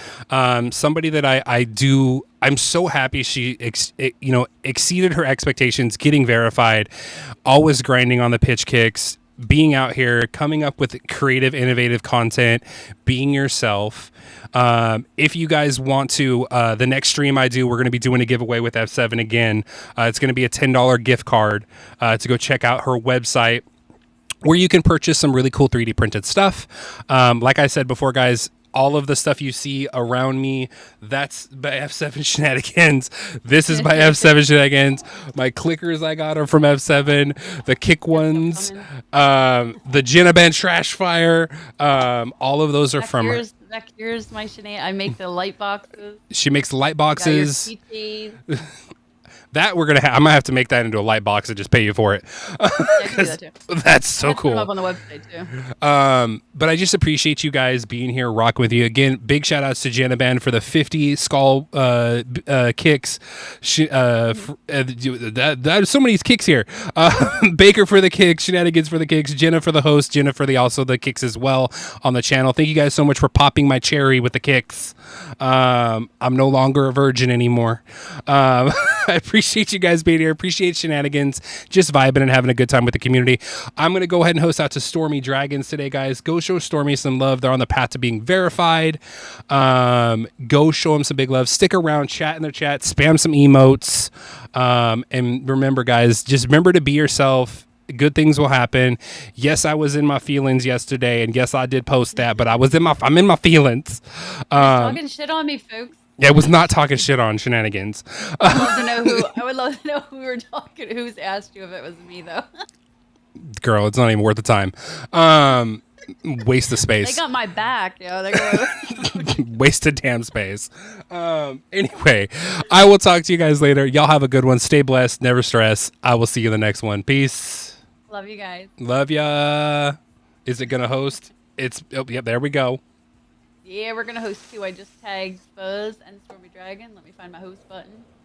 somebody that I'm so happy she exceeded her expectations, getting verified, always grinding on the pitch kicks, being out here, coming up with creative, innovative content, being yourself. If you guys want to, the next stream I do, we're going to be doing a giveaway with F7 again. It's going to be a $10 gift card to go check out her website, where you can purchase some really cool 3D printed stuff. Like I said before, guys, all of the stuff you see around me, that's by F7 Shenanigans. This is by F7 Shenanigans. My clickers I got are from F7. The Kick ones, the Jenna Band Trash Fire, all of those are from her. Here's my shenanigans. I make the light boxes. She makes light boxes. That I'm gonna have to make that into a light box and just pay you for it. That's so cool. Put them up on the website too. But I just appreciate you guys being here, rock with you again. Big shout outs to Jenna Band for the 50 skull kicks. There's so many kicks here. Baker for the kicks, Shenanigans for the kicks, Jenna for the host, Jenna for the kicks as well on the channel. Thank you guys so much for popping my cherry with the kicks. I'm no longer a virgin anymore. I appreciate you guys being here. Appreciate Shenanigans. Just vibing and having a good time with the community. I'm going to go ahead and host out to Stormy Dragons today, guys. Go show Stormy some love. They're on the path to being verified. Go show them some big love. Stick around, chat in their chat, spam some emotes. And remember, guys, just remember to be yourself. Good things will happen. Yes, I was in my feelings yesterday, and yes, I did post that, but I'm in my feelings. Talking shit on me, folks. Yeah, it was not talking shit on shenanigans. I would love to know who we were talking to. Who's asked you if it was me, though. Girl, it's not even worth the time. Waste of They space. got my back, yo. They're going Wasted damn space. Anyway, I will talk to you guys later. Y'all have a good one. Stay blessed. Never stress. I will see you in the next one. Peace. Love you guys. Love ya. Is it going to host? Yep, there we go. Yeah, we're going to host too. I just tagged Fuzz and Stormy Dragon. Let me find my host button.